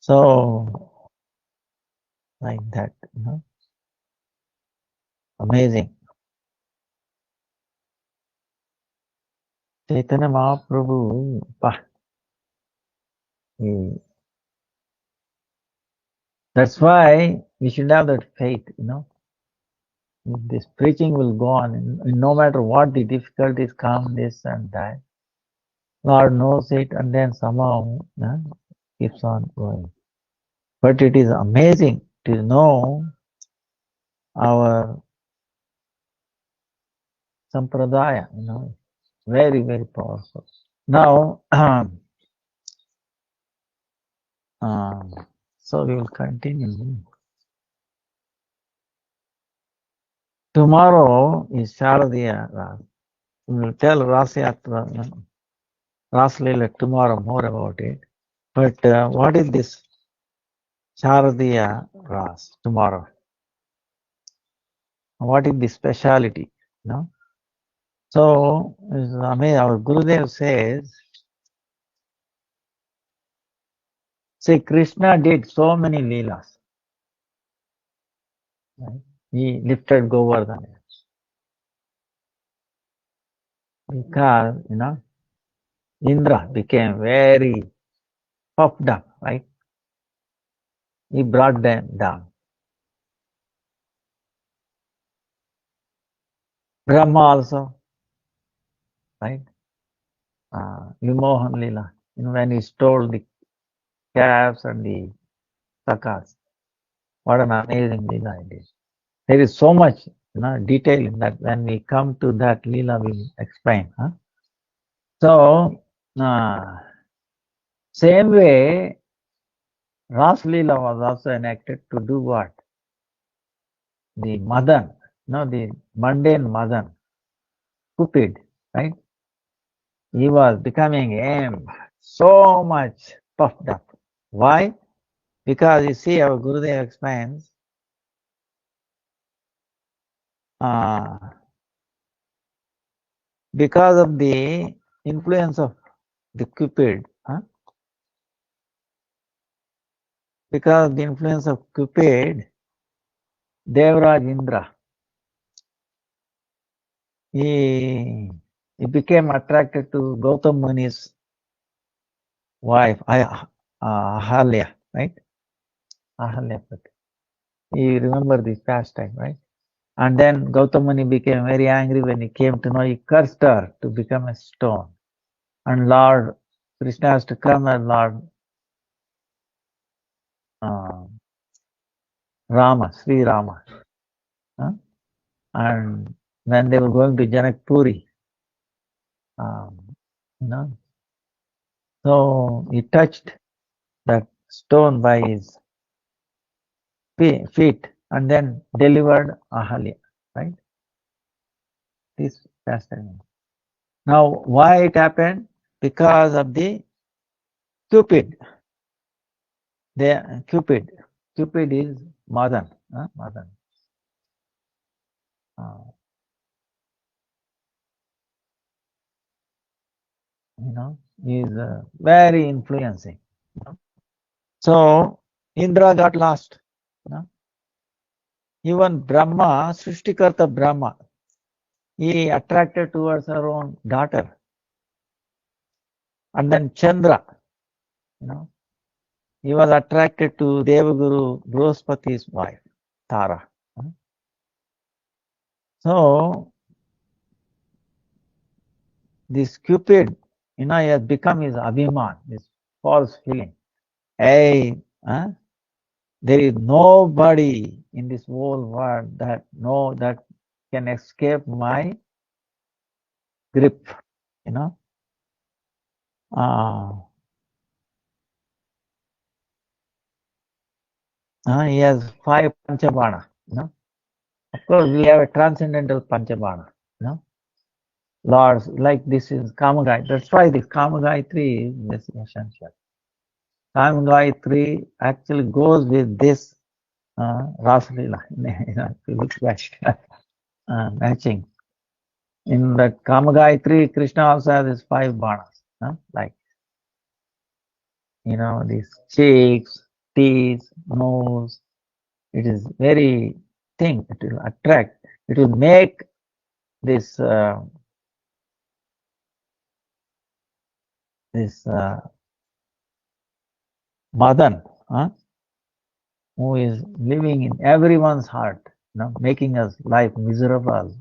So, like that, amazing. Chaitanya Mahaprabhu, that's why we should have that faith, This preaching will go on, and no matter what the difficulties come, this and that. Lord knows it, and then somehow keeps on going. But it is amazing to know our sampradaya, very, very powerful. Now, so we will continue. Tomorrow is Sharadiya Ras. We will tell Rasyatra, Raslila tomorrow more about it. But what is this Sharadiya Ras tomorrow? What is the speciality? So, our Gurudev says, see, Krishna did so many leelas. Right? He lifted Govardhana. Because, Indra became very puffed up, right? he brought them down. Brahma also, right? Vimohan Lila, when he stole the calves and the sakas. What an amazing Lila it is. There is so much detail in that. When we come to that Lila, we'll explain. Huh? So, same way, Ras Lila was also enacted to do what? The Madan, the mundane Madan, Cupid, right? He was becoming so much puffed up. Why? Because you see, our Gurudev explains, because of the influence of the Cupid, because of the influence of Cupid, Devraj Indra, he became attracted to Gautam Muni's wife, Ahalya, right? Ahalya. You remember this pastime, right? And then Gautam Muni became very angry when he came to know. He cursed her to become a stone. And Lord Krishna has to come, and Lord Rama, Sri Rama. And when they were going to Janakpuri, so he touched that stone by his feet and then delivered Ahalya, right? This pastime. Now, why it happened? Because of the Cupid. Cupid is Madan. Madan. Is very influencing. So Indra got lost. Even Brahma, Srishtikarta Brahma, he attracted towards her own daughter. And then Chandra, he was attracted to Devaguru Brihaspati's wife, Tara. So this Cupid, he has become his Abhiman, this false feeling. Hey, there is nobody in this whole world that can escape my grip, He has 5 Panchabana, Of course, we have a transcendental Panchabana, Lords, like this is Kamagayatri. That's why this Kamagayatri is essential. Kamagayatri actually goes with this Rasalila, if you look back, matching. In that Kamagayatri, Krishna also has his 5 banas, like, these cheeks, teeth, nose. It is very thing. It will attract. It will make this Madan, who is living in everyone's heart, making us life miserable.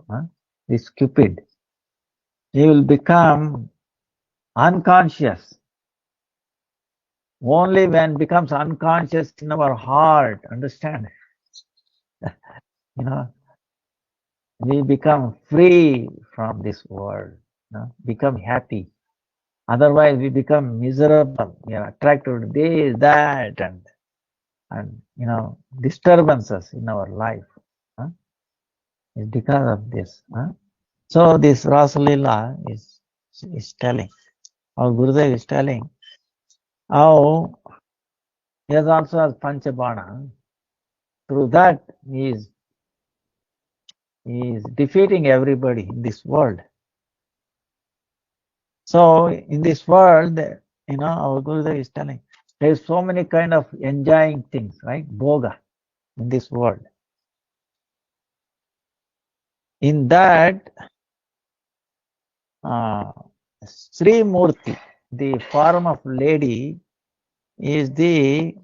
This Cupid, he will become unconscious. Only when becomes unconscious in our heart, understand? We become free from this world, become happy. Otherwise, we become miserable. We are attracted to this, that, and disturbances in our life. It's because of this. So this Rasalila is telling, our Gurudev is telling, how he has also has Panchabana. Through that, he is defeating everybody in this world. So in this world, our Gurudev is telling, there's so many kind of enjoying things, right? Bhoga in this world. In that, Sri Murti, the form of lady, is the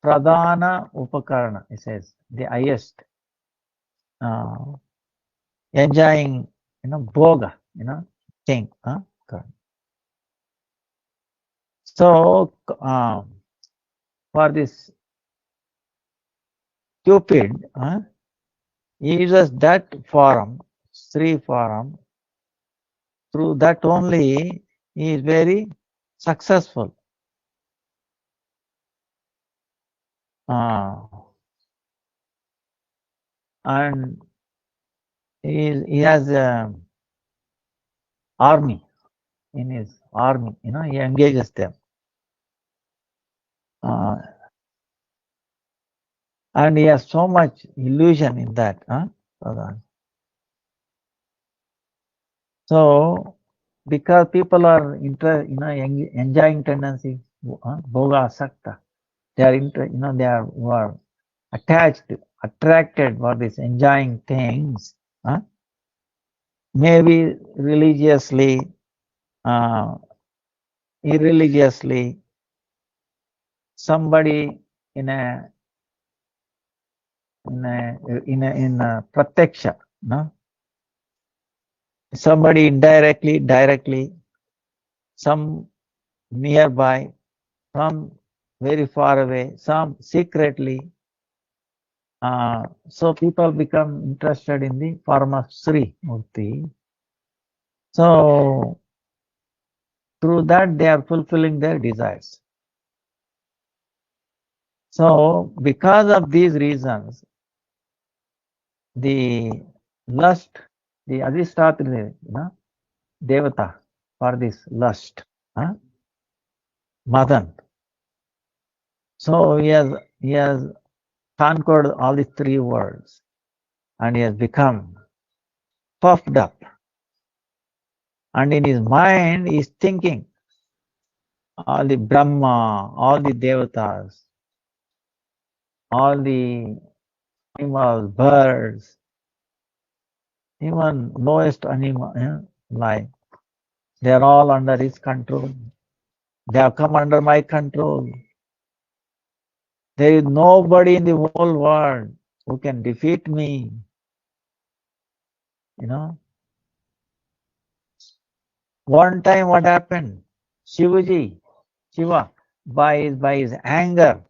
pradhana upakarana, it says, the highest, enjoying, bhoga, thing. So, for this Cupid, he uses that forum, Sri forum. Through that only he is very successful. And he has an army. In his army, he engages them. And he has so much illusion in that. So, because people are enjoying tendency, bhoga asakta, they are they are attached, attracted for these enjoying things. Maybe religiously, irreligiously, somebody in a pratyaksha, somebody indirectly, directly, some nearby, some very far away, some secretly. So people become interested in the form of Sri Murti. So through that they are fulfilling their desires. So because of these reasons, the lust, the Adhistatri, Devata for this lust, Madan. So he has conquered all these three worlds and he has become puffed up. And in his mind he is thinking all the Brahma, all the Devatas, all the animals, birds, even lowest animal, like they are all under his control. They have come under my control. There is nobody in the whole world who can defeat me. One time what happened? Shiva, by his anger,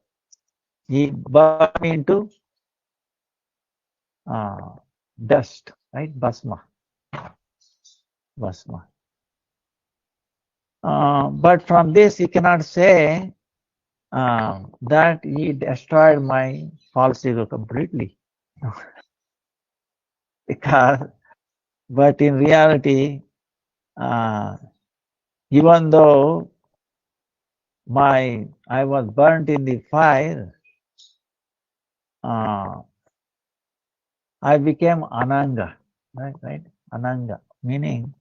he burned me into dust, right? Bhasma. But from this, he cannot say that he destroyed my false ego completely. But in reality, even though I was burnt in the fire, I became Ananga, right? Ananga, meaning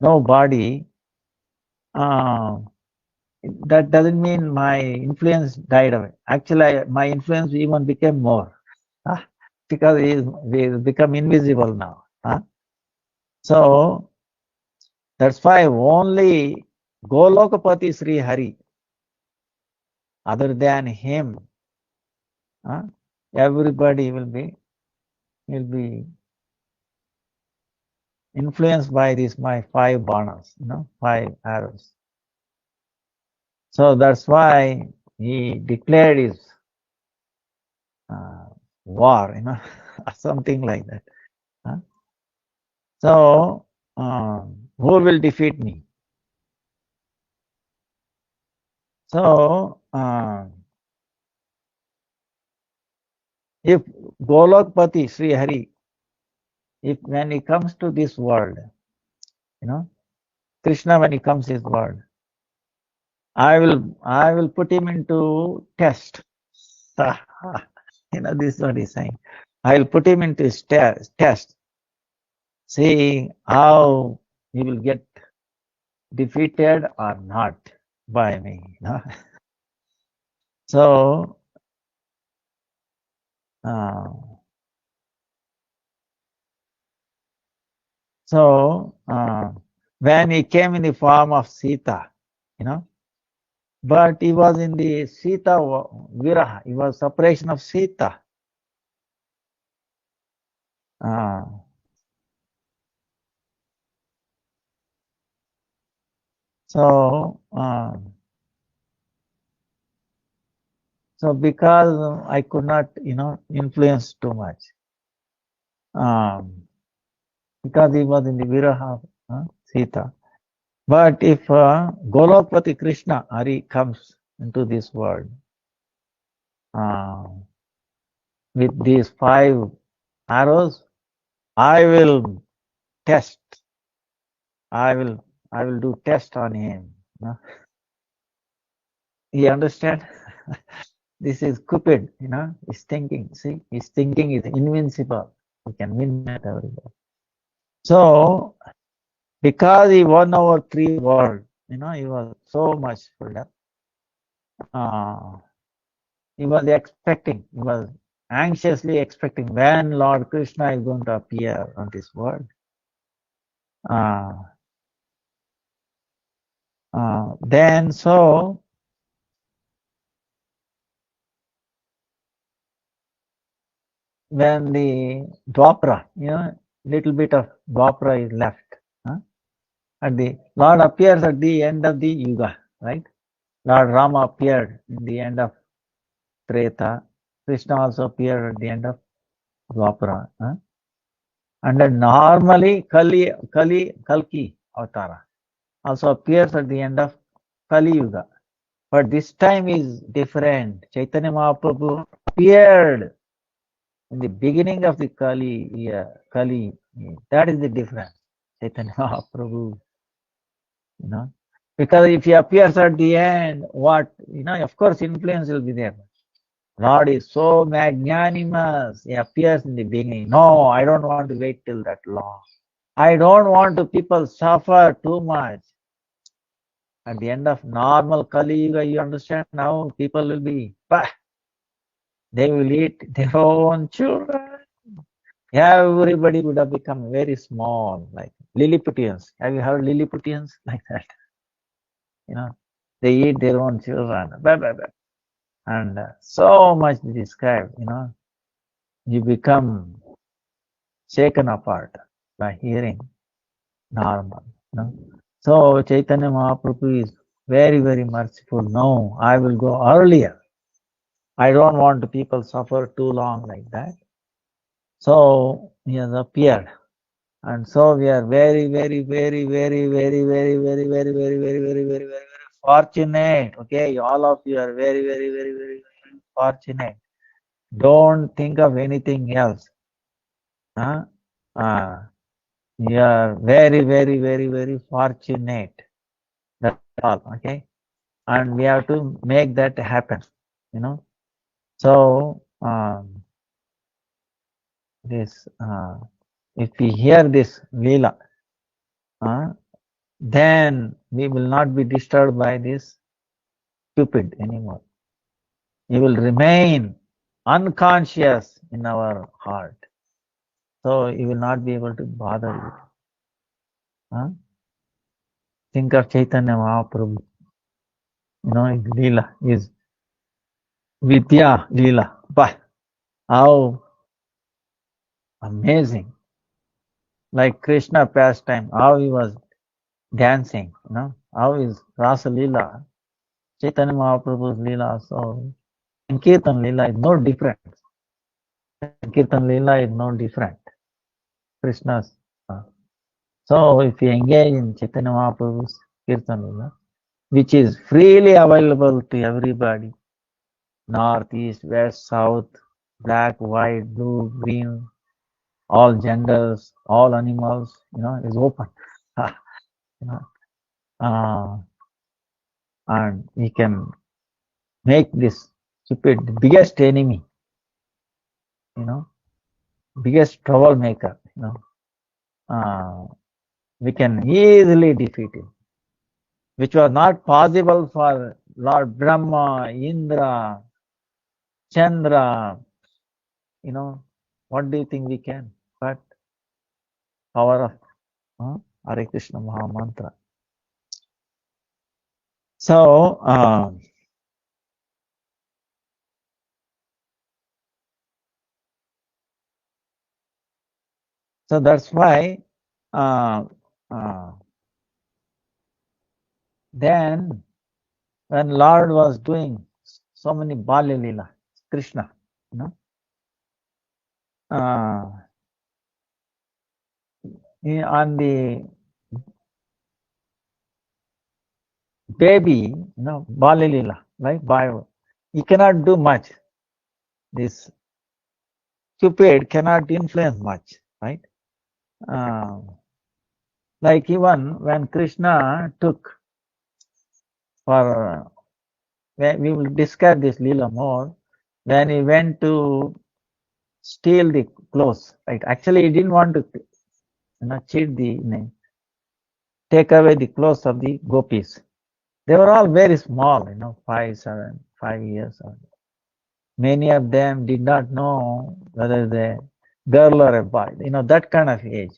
no body. That doesn't mean my influence died away. Actually, my influence even became more, because he become invisible now. So that's why only Golokapati Sri Hari, other than him, everybody will be influenced by these my 5 banas, 5 arrows. So that's why he declared his war, something like that. So who will defeat me? So if Golokpati Sri Hari, when he comes to this world, Krishna, when he comes to this world, I will put him into test. This is what he's saying. I will put him into his test, see how he will get defeated or not by me. So when he came in the form of Sita, But he was in the Sita Viraha. He was separation of Sita. So because I could not, influence too much, because he was in the Viraha Sita. But if Golokpati Krishna Hari comes into this world with these 5 arrows, I will test. I will do test on him. You understand? This is Cupid, his thinking. See, his thinking is invincible. He can win at everybody. So, because he won over 3 worlds, he was so much full up. He was anxiously expecting when Lord Krishna is going to appear on this world. Then so, when the Dwapara, little bit of Dwapara is left. At the Lord appears at the end of the Yuga, right? Lord Rama appeared in the end of Treta. Krishna also appeared at the end of Dwapara. And then normally Kalki Avatara also appears at the end of Kali Yuga. But this time is different. Chaitanya Mahaprabhu appeared in the beginning of the Kali year. That is the difference. Chaitanya Mahaprabhu, Because if he appears at the end, of course influence will be there. Lord is so magnanimous. He appears in the beginning. No, I don't want to wait till that long. I don't want to people suffer too much. At the end of normal Kali Yuga, you understand now, people will be, they will eat their own children. Everybody would have become very small, like Lilliputians. Have you heard Lilliputians? Like that. They eat their own children. And so much described, you become shaken apart by hearing normal. So Chaitanya Mahaprabhu is very, very merciful. No, I will go earlier. I don't want people suffer too long like that. So he has appeared. And so we are very, very, very, very, very, very, very, very, very, very, very, very, very, very fortunate. Okay, all of you are very, very, very, very, very fortunate. Don't think of anything else. You are very, very, very, very fortunate. That's all. Okay, and we have to make that happen. So this, if we hear this Leela, then we will not be disturbed by this Cupid anymore. He will remain unconscious in our heart. So he will not be able to bother you. Think of Chaitanya Mahaprabhu. His Leela is Vidya Leela. But how amazing. Like Krishna pastime, how he was dancing, how is Rasa Leela. Chaitanya Mahaprabhu's Leela also. Sankirtan Leela is no different. Sankirtan Leela is no different. Krishna's. So if you engage in Chaitanya Mahaprabhu's Kirtan Leela, which is freely available to everybody, north, east, west, south, black, white, blue, green, all genders, all animals, is open. And we can make this stupid biggest enemy, biggest troublemaker, we can easily defeat him, which was not possible for Lord Brahma, Indra, Chandra. What do you think we can? But power of Hare Krishna Maha Mantra. So, so that's why then when Lord was doing so many Balya Leela, Krishna, you know, on the baby, Balya Leela, right? He cannot do much. This Cupid cannot influence much, right? Like even when Krishna took for, we will discuss this Leela more, when he went to steal the clothes, right? Actually, he didn't want to, cheat take away the clothes of the gopis. They were all very small, 5 years old. Many of them did not know whether they girl or a boy, that kind of age.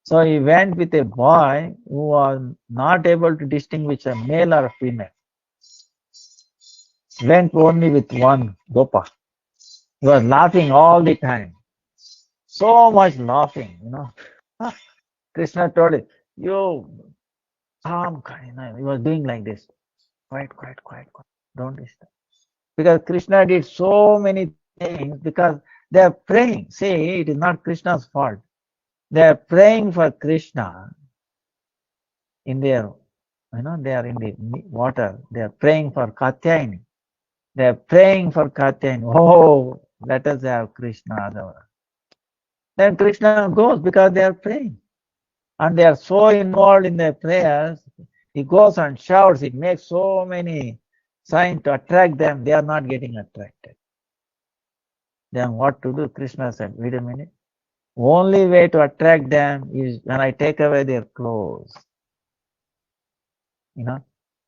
So he went with a boy who was not able to distinguish a male or a female. Went only with one gopa. He was laughing all the time. So much laughing, Krishna told him, you calm, he was doing like this. Quiet, quiet, quiet, quiet. Don't disturb. Because Krishna did so many things because they are praying. See, it is not Krishna's fault. They are praying for Krishna in their, they are in the water. They are praying for Katyayani. They are praying for Katyayani. Oh, let us have Krishna. Then Krishna goes because they are praying. And they are so involved in their prayers. He goes and shouts. It makes so many signs to attract them. They are not getting attracted. Then what to do? Krishna said, wait a minute. Only way to attract them is when I take away their clothes.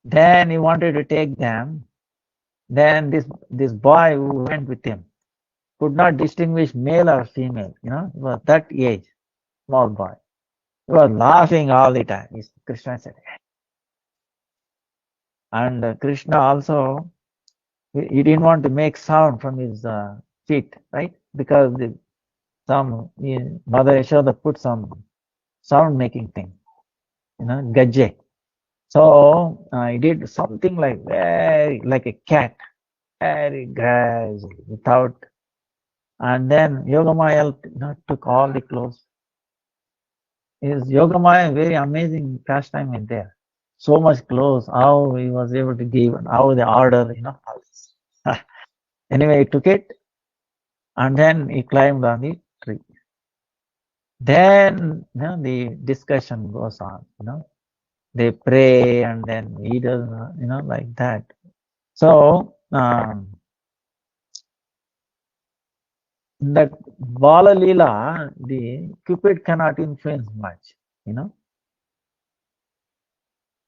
Then he wanted to take them. Then this boy who went with him could not distinguish male or female. He was that age, small boy. He was laughing all the time. Krishna said, and Krishna also, he didn't want to make sound from his feet, right? Because Mother Yashoda put some sound making thing, gajje. So he did something like a cat, very gradually, without. And then Yogamaya took all the clothes. His Yogamaya, very amazing pastime in there. So much clothes, how he was able to give, and how the order, Anyway, he took it, and then he climbed on the tree. Then the discussion goes on. They pray, and then he does, like that. So that Bala Leela, the Cupid cannot influence much,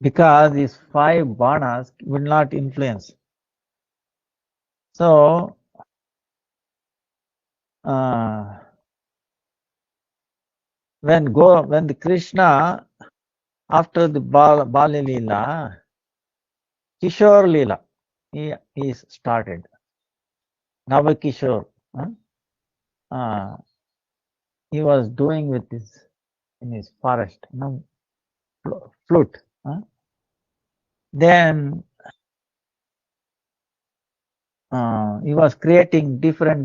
because these 5 banas will not influence. So when the Krishna, after the Bala Leela, Kishore Leela, he started. Navakishore. He was doing with this in his forest, flute. Then he was creating different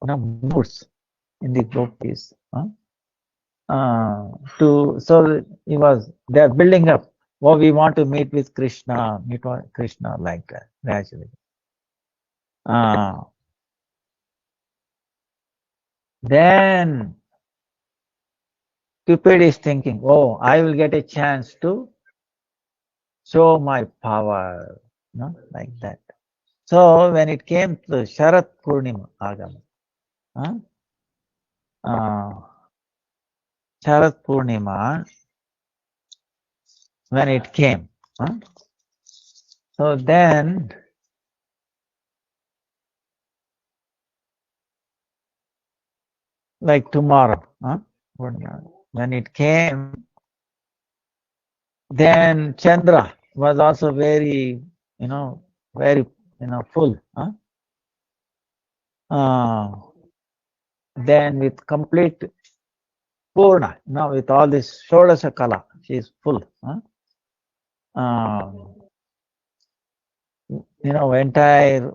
moods in the gopis. So they're building up. Oh, we want to meet with Krishna, like that, gradually. Then Cupid is thinking, oh, I will get a chance to show my power, like that. So when it came to Sharat Purnima Agama, Sharat Purnima, when it came, so then like tomorrow, when it came, then Chandra, was also very, very, full. Then with complete Purna, with all this Shodasa Kala, she is full. Entire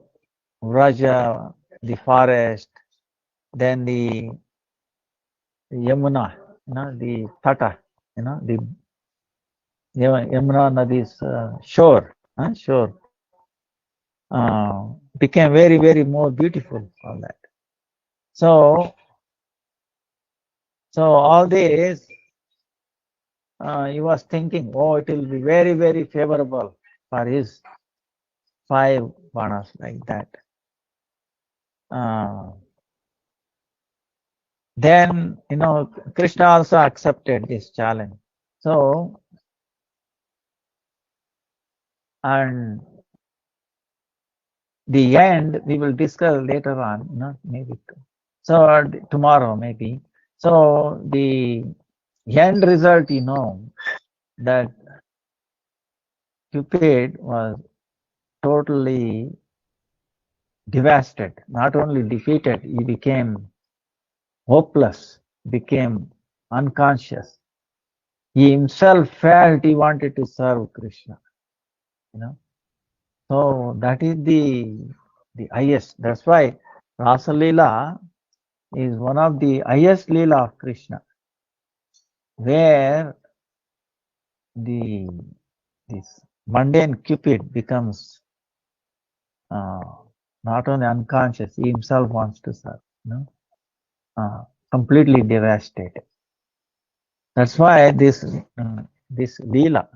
Raja, the forest, then the Yamuna, the Tata, the Yamuna Nadi's shore, became very, very more beautiful. All that. So all this, he was thinking, oh, it will be very, very favorable for his 5 banas like that. Then, Krishna also accepted this challenge. So, and the end we will discuss later on, maybe. So, tomorrow maybe. So, the end result, that Cupid was totally devastated, not only defeated, he became hopeless, became unconscious. He himself felt he wanted to serve Krishna. So that is the highest. That's why Rasa Leela is one of the highest Leela of Krishna, where this mundane Cupid becomes not only unconscious, he himself wants to serve. Completely devastated. That's why this Leela,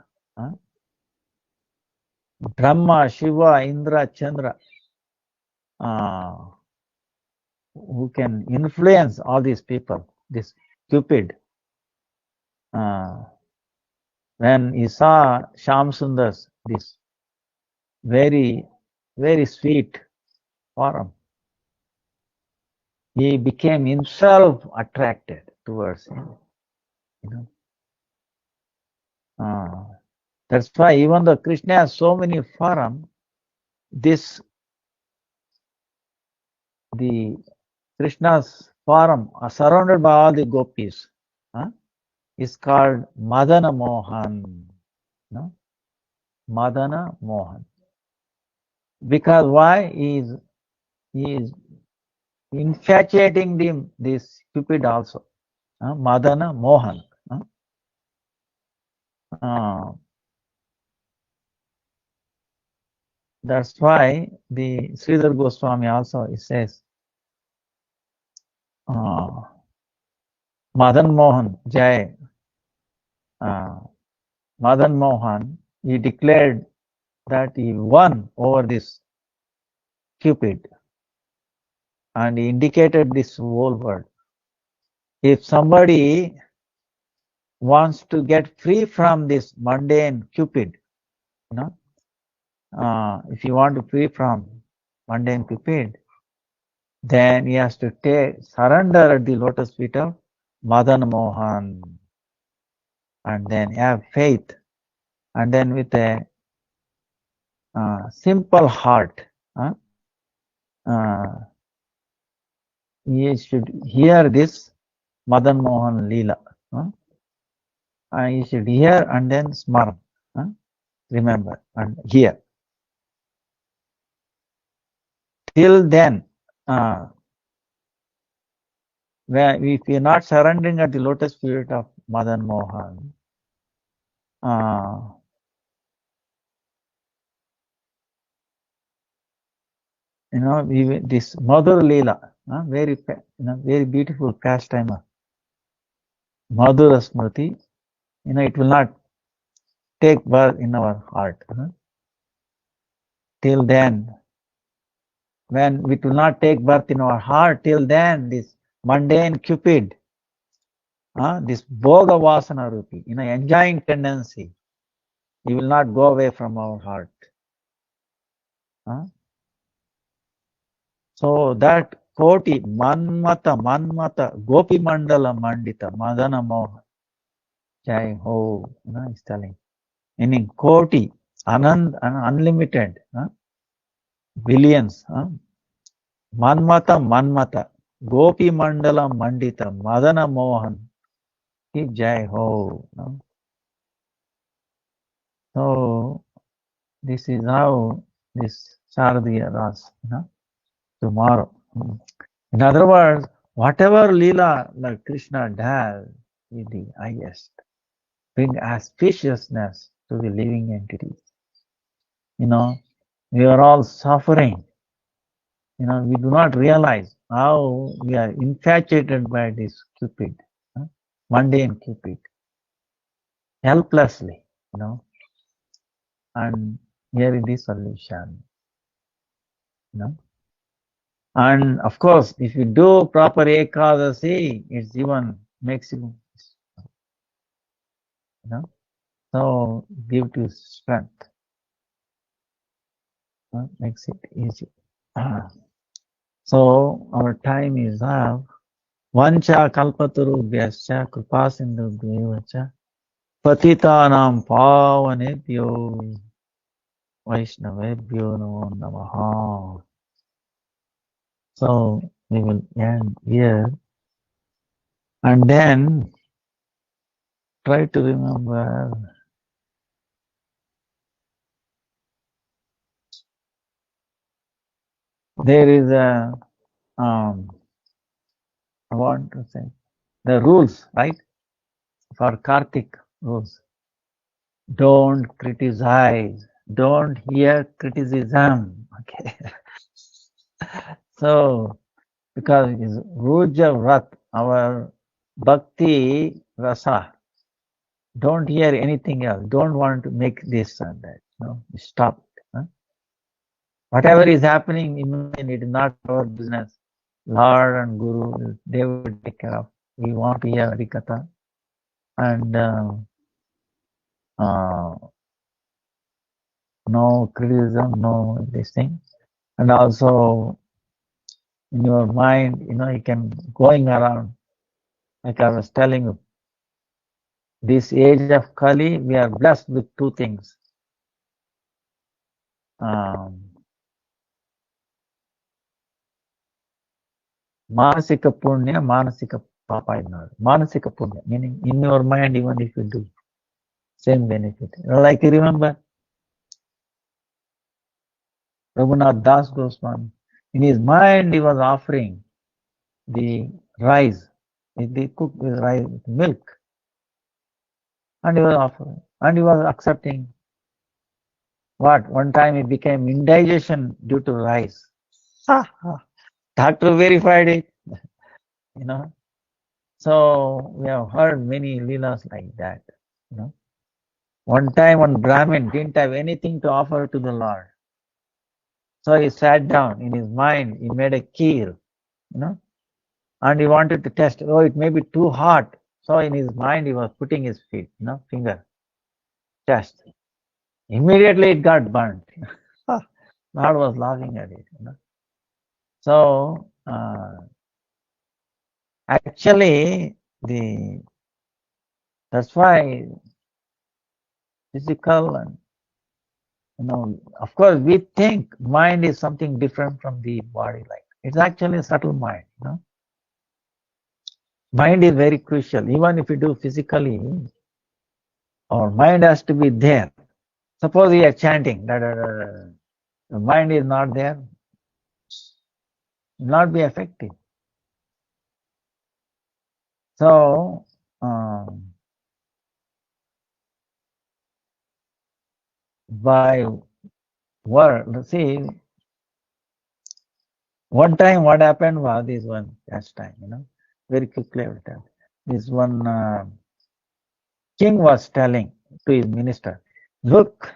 Brahma, Shiva, Indra, Chandra, who can influence all these people, this Cupid, when he saw Shyam Sundar's, this very, very sweet form, he became himself attracted towards him. That's why even though Krishna has so many forms, the Krishna's form are surrounded by all the gopis, is called Madana Mohan. Madana Mohan. Because why? He is infatuating this Cupid also. Madana Mohan. That's why the Sridhar Goswami also says, Madan Mohan Jai. Madan Mohan, he declared that he won over this Cupid, and he indicated this whole world. If somebody wants to get free from this mundane Cupid, if you want to free from mundane Cupid, then he has to surrender at the lotus feet of Madan Mohan, and then have faith, and then with a simple heart, he should hear this Madan Mohan Leela. You should hear and then smart, remember and hear. Till then, if you are not surrendering at the lotus feet of Madan Mohan, this Madhur Leela, very beautiful pastime of Madhura Smriti, it will not take birth in our heart. Till then, when it will not take birth in our heart, till then this mundane Cupid, this Bhoga Vasana Rupi, enjoying tendency, it will not go away from our heart. So that Koti, Manmata, Gopi Mandala Mandita, Madana Mohan, Jai Ho, is telling. Meaning Koti, unlimited, billions, Manmata, Gopi Mandala Mandita, Madana Mohan, Ki Jai Ho. So this is how this Shardiya Ras, tomorrow. In other words, whatever Leela that Krishna does is the highest. Bring auspiciousness to the living entities. We are all suffering. We do not realize how we are infatuated by this Cupid, mundane Cupid, helplessly, and here is the solution, And of course, if you do proper Ekadasi, it's even makes you, so give you strength, makes it easy. So our time is up. Vancha kalpatarubhyascha kripasindhubhyevacha patitanam pavanebhyo vaishnavebhyo namo namaha. So we will end here and then try to remember there is a I want to say the rules, right? For Kartik rules. Don't criticize. Don't hear criticism. Okay. So, because it is Ruja Vrat, our Bhakti Rasa. Don't hear anything else. Don't want to make this and that. Stop. Whatever is happening, imagine it is not our business. Lord and Guru, they will take care of. We want to hear Harikatha. And no criticism, no this thing. And also in your mind, you can going around, like I was telling you, this age of Kali, we are blessed with two things. Manasika Punya, Manasika Papa. Manasika Punya, meaning in your mind, even if you do, same benefit. Like you remember, Raghunath Das Goswami, in his mind he was offering the rice. They cooked with rice with milk. And he was offering. And he was accepting. What? One time it became indigestion due to rice. Doctor verified it. So we have heard many leelas like that. One time one Brahmin didn't have anything to offer to the Lord. So he sat down in his mind, he made a kheer, and he wanted to test, it may be too hot. So in his mind he was putting his feet, finger, chest. Immediately it got burnt. Lord was laughing at it. So actually that's why physical and of course we think mind is something different from the body, like it's actually a subtle mind. Mind is very crucial. Even if you do physically, our mind has to be there. Suppose we are chanting, the mind is not there, will not be effective. So, by word, see, one time what happened was this one last time, very quickly I will tell. This one king was telling to his minister, look,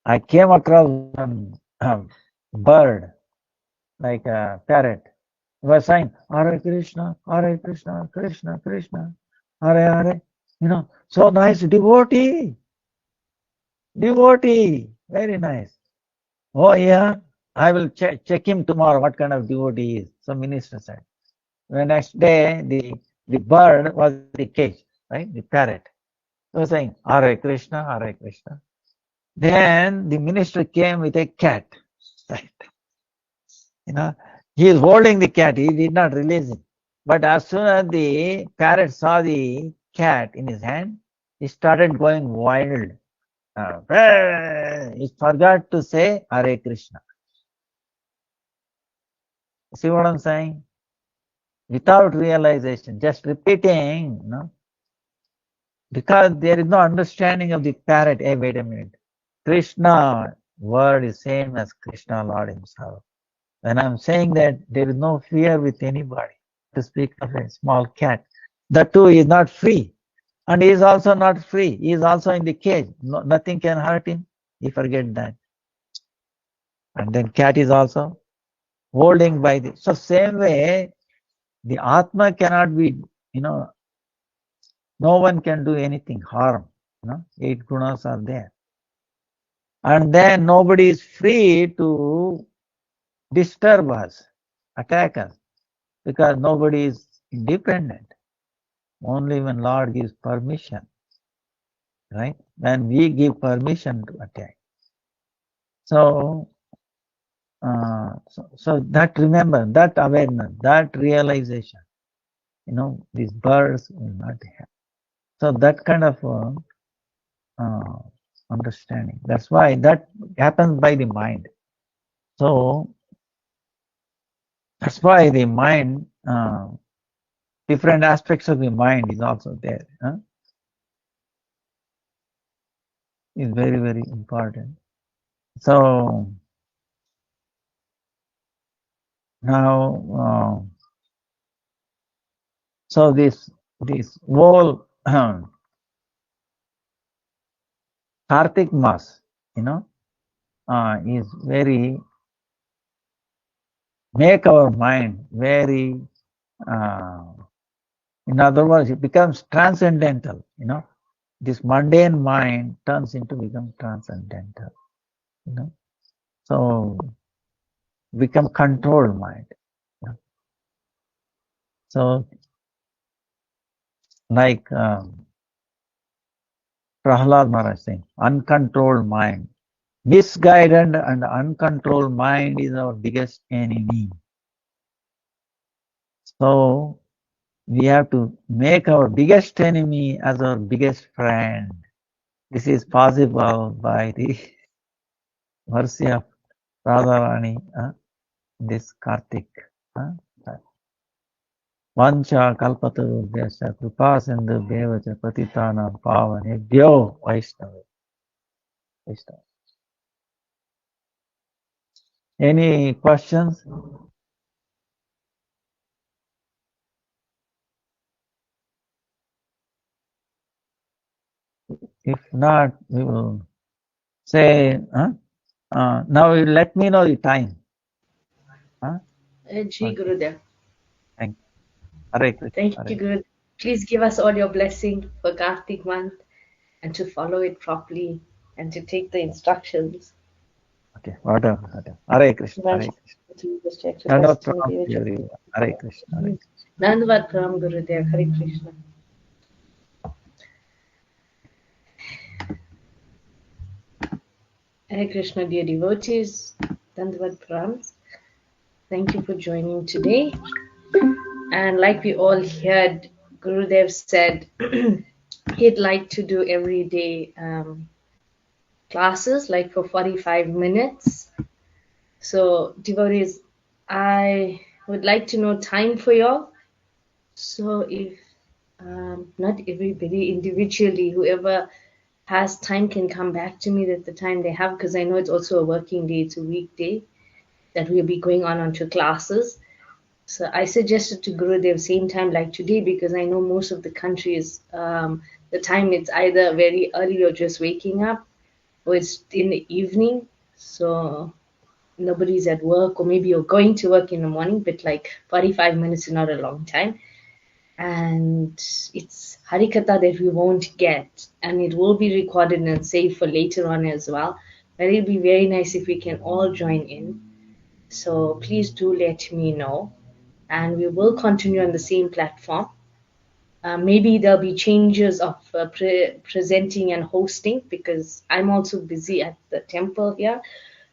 I came across one bird, like a parrot. He was saying, Hare Krishna, Krishna, Krishna, Hare Hare. So nice, devotee, very nice. Oh yeah, I will check him tomorrow, what kind of devotee he is. So minister said. The next day, the bird was in the cage, right? The parrot. He was saying, Hare Krishna, Hare Krishna. Then the minister came with a cat. Right. He is holding the cat. He did not release it. But as soon as the parrot saw the cat in his hand, he started going wild. He forgot to say Hare Krishna. See what I'm saying? Without realization, just repeating, because there is no understanding of the parrot. Hey, wait a minute. Krishna word is same as Krishna Lord himself. When I'm saying that there is no fear with anybody, to speak of a small cat, that too is not free. And he is also not free. He is also in the cage. No, nothing can hurt him. He forget that. And then cat is also holding by the, so same way, the Atma cannot be, no one can do anything harm. 8 gunas are there. And then nobody is free to disturb us, attack us, because nobody is independent. Only when Lord gives permission, right? When we give permission to attack. So that remember, that awareness, that realization, these birds will not have. So that kind of understanding. That's why that happens by the mind. So that's why the mind, different aspects of the mind is also there. Is very, very important. So now, so this whole Kartik Mas, is very, make our mind very, in other words, it becomes transcendental, this mundane mind turns into become transcendental, so become controlled mind. So like Prahlad Maharaj saying, uncontrolled mind. Misguided and uncontrolled mind is our biggest enemy. So we have to make our biggest enemy as our biggest friend. This is possible by the mercy of Radharani, this Kartik. Vancha kalpatarubhyasya kripa sindhu bhevacha patitana pavanebhyo Vaishnava. Any questions? If not, we will say, now you let me know the time. Ji Gurudev. Thank you. Hare Krishna. Thank you, Gurudev. Please give us all your blessing for Kartik month and to follow it properly and to take the instructions. Okay, whatever. Hare Krishna. Hare Krishna. Dandavat pranam to everyone. Hare Krishna. Hare Krishna. Dandavat pranam, Gurudev. Hare Krishna. Hare Krishna, dear devotees. Dandavat pranam. Thank you for joining today. And like we all heard, Gurudev said he'd like to do everyday classes, like for 45 minutes. So devotees, I would like to know time for y'all. So if not everybody individually, whoever has time can come back to me at the time they have, because I know it's also a working day, it's a weekday that we'll be going on to classes. So I suggested to Gurudev same time like today, because I know most of the countries, the time it's either very early or just waking up, or it's in the evening. So nobody's at work, or maybe you're going to work in the morning, but like 45 minutes is not a long time. And it's Harikatha that we won't get, and it will be recorded and saved for later on as well. But it'll be very nice if we can all join in. So please do let me know, and we will continue on the same platform. Maybe there'll be changes of presenting and hosting, because I'm also busy at the temple here.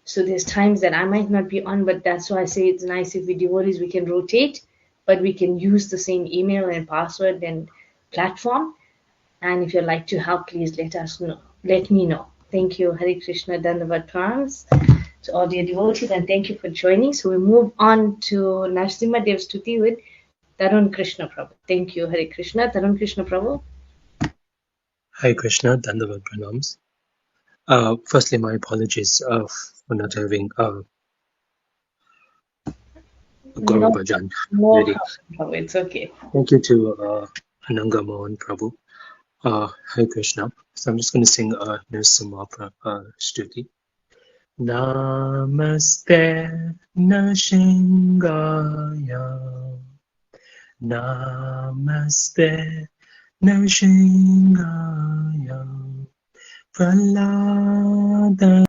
So there's times that I might not be on, but that's why I say it's nice if we devotees, we can rotate, but we can use the same email and password and platform. And if you'd like to help, please let us know. Let me know. Thank you. Hare Krishna, Dandavat Pranams to all dear devotees, and thank you for joining. So we move on to Narasimha Dev Stuti with Tarun Krishna Prabhu. Thank you. Hare Krishna. Tarun Krishna Prabhu. Hi Krishna, Dandavat Pranams. Firstly, my apologies for not having a Gaur No, Bhajan no ready. problem, Prabhu. It's okay. Thank you to Ananga Mohan Prabhu. Hi Krishna. So I'm just going to sing Narasimha Stuti. Namaste Nashingaya. Namaste Nashingaya. Pralada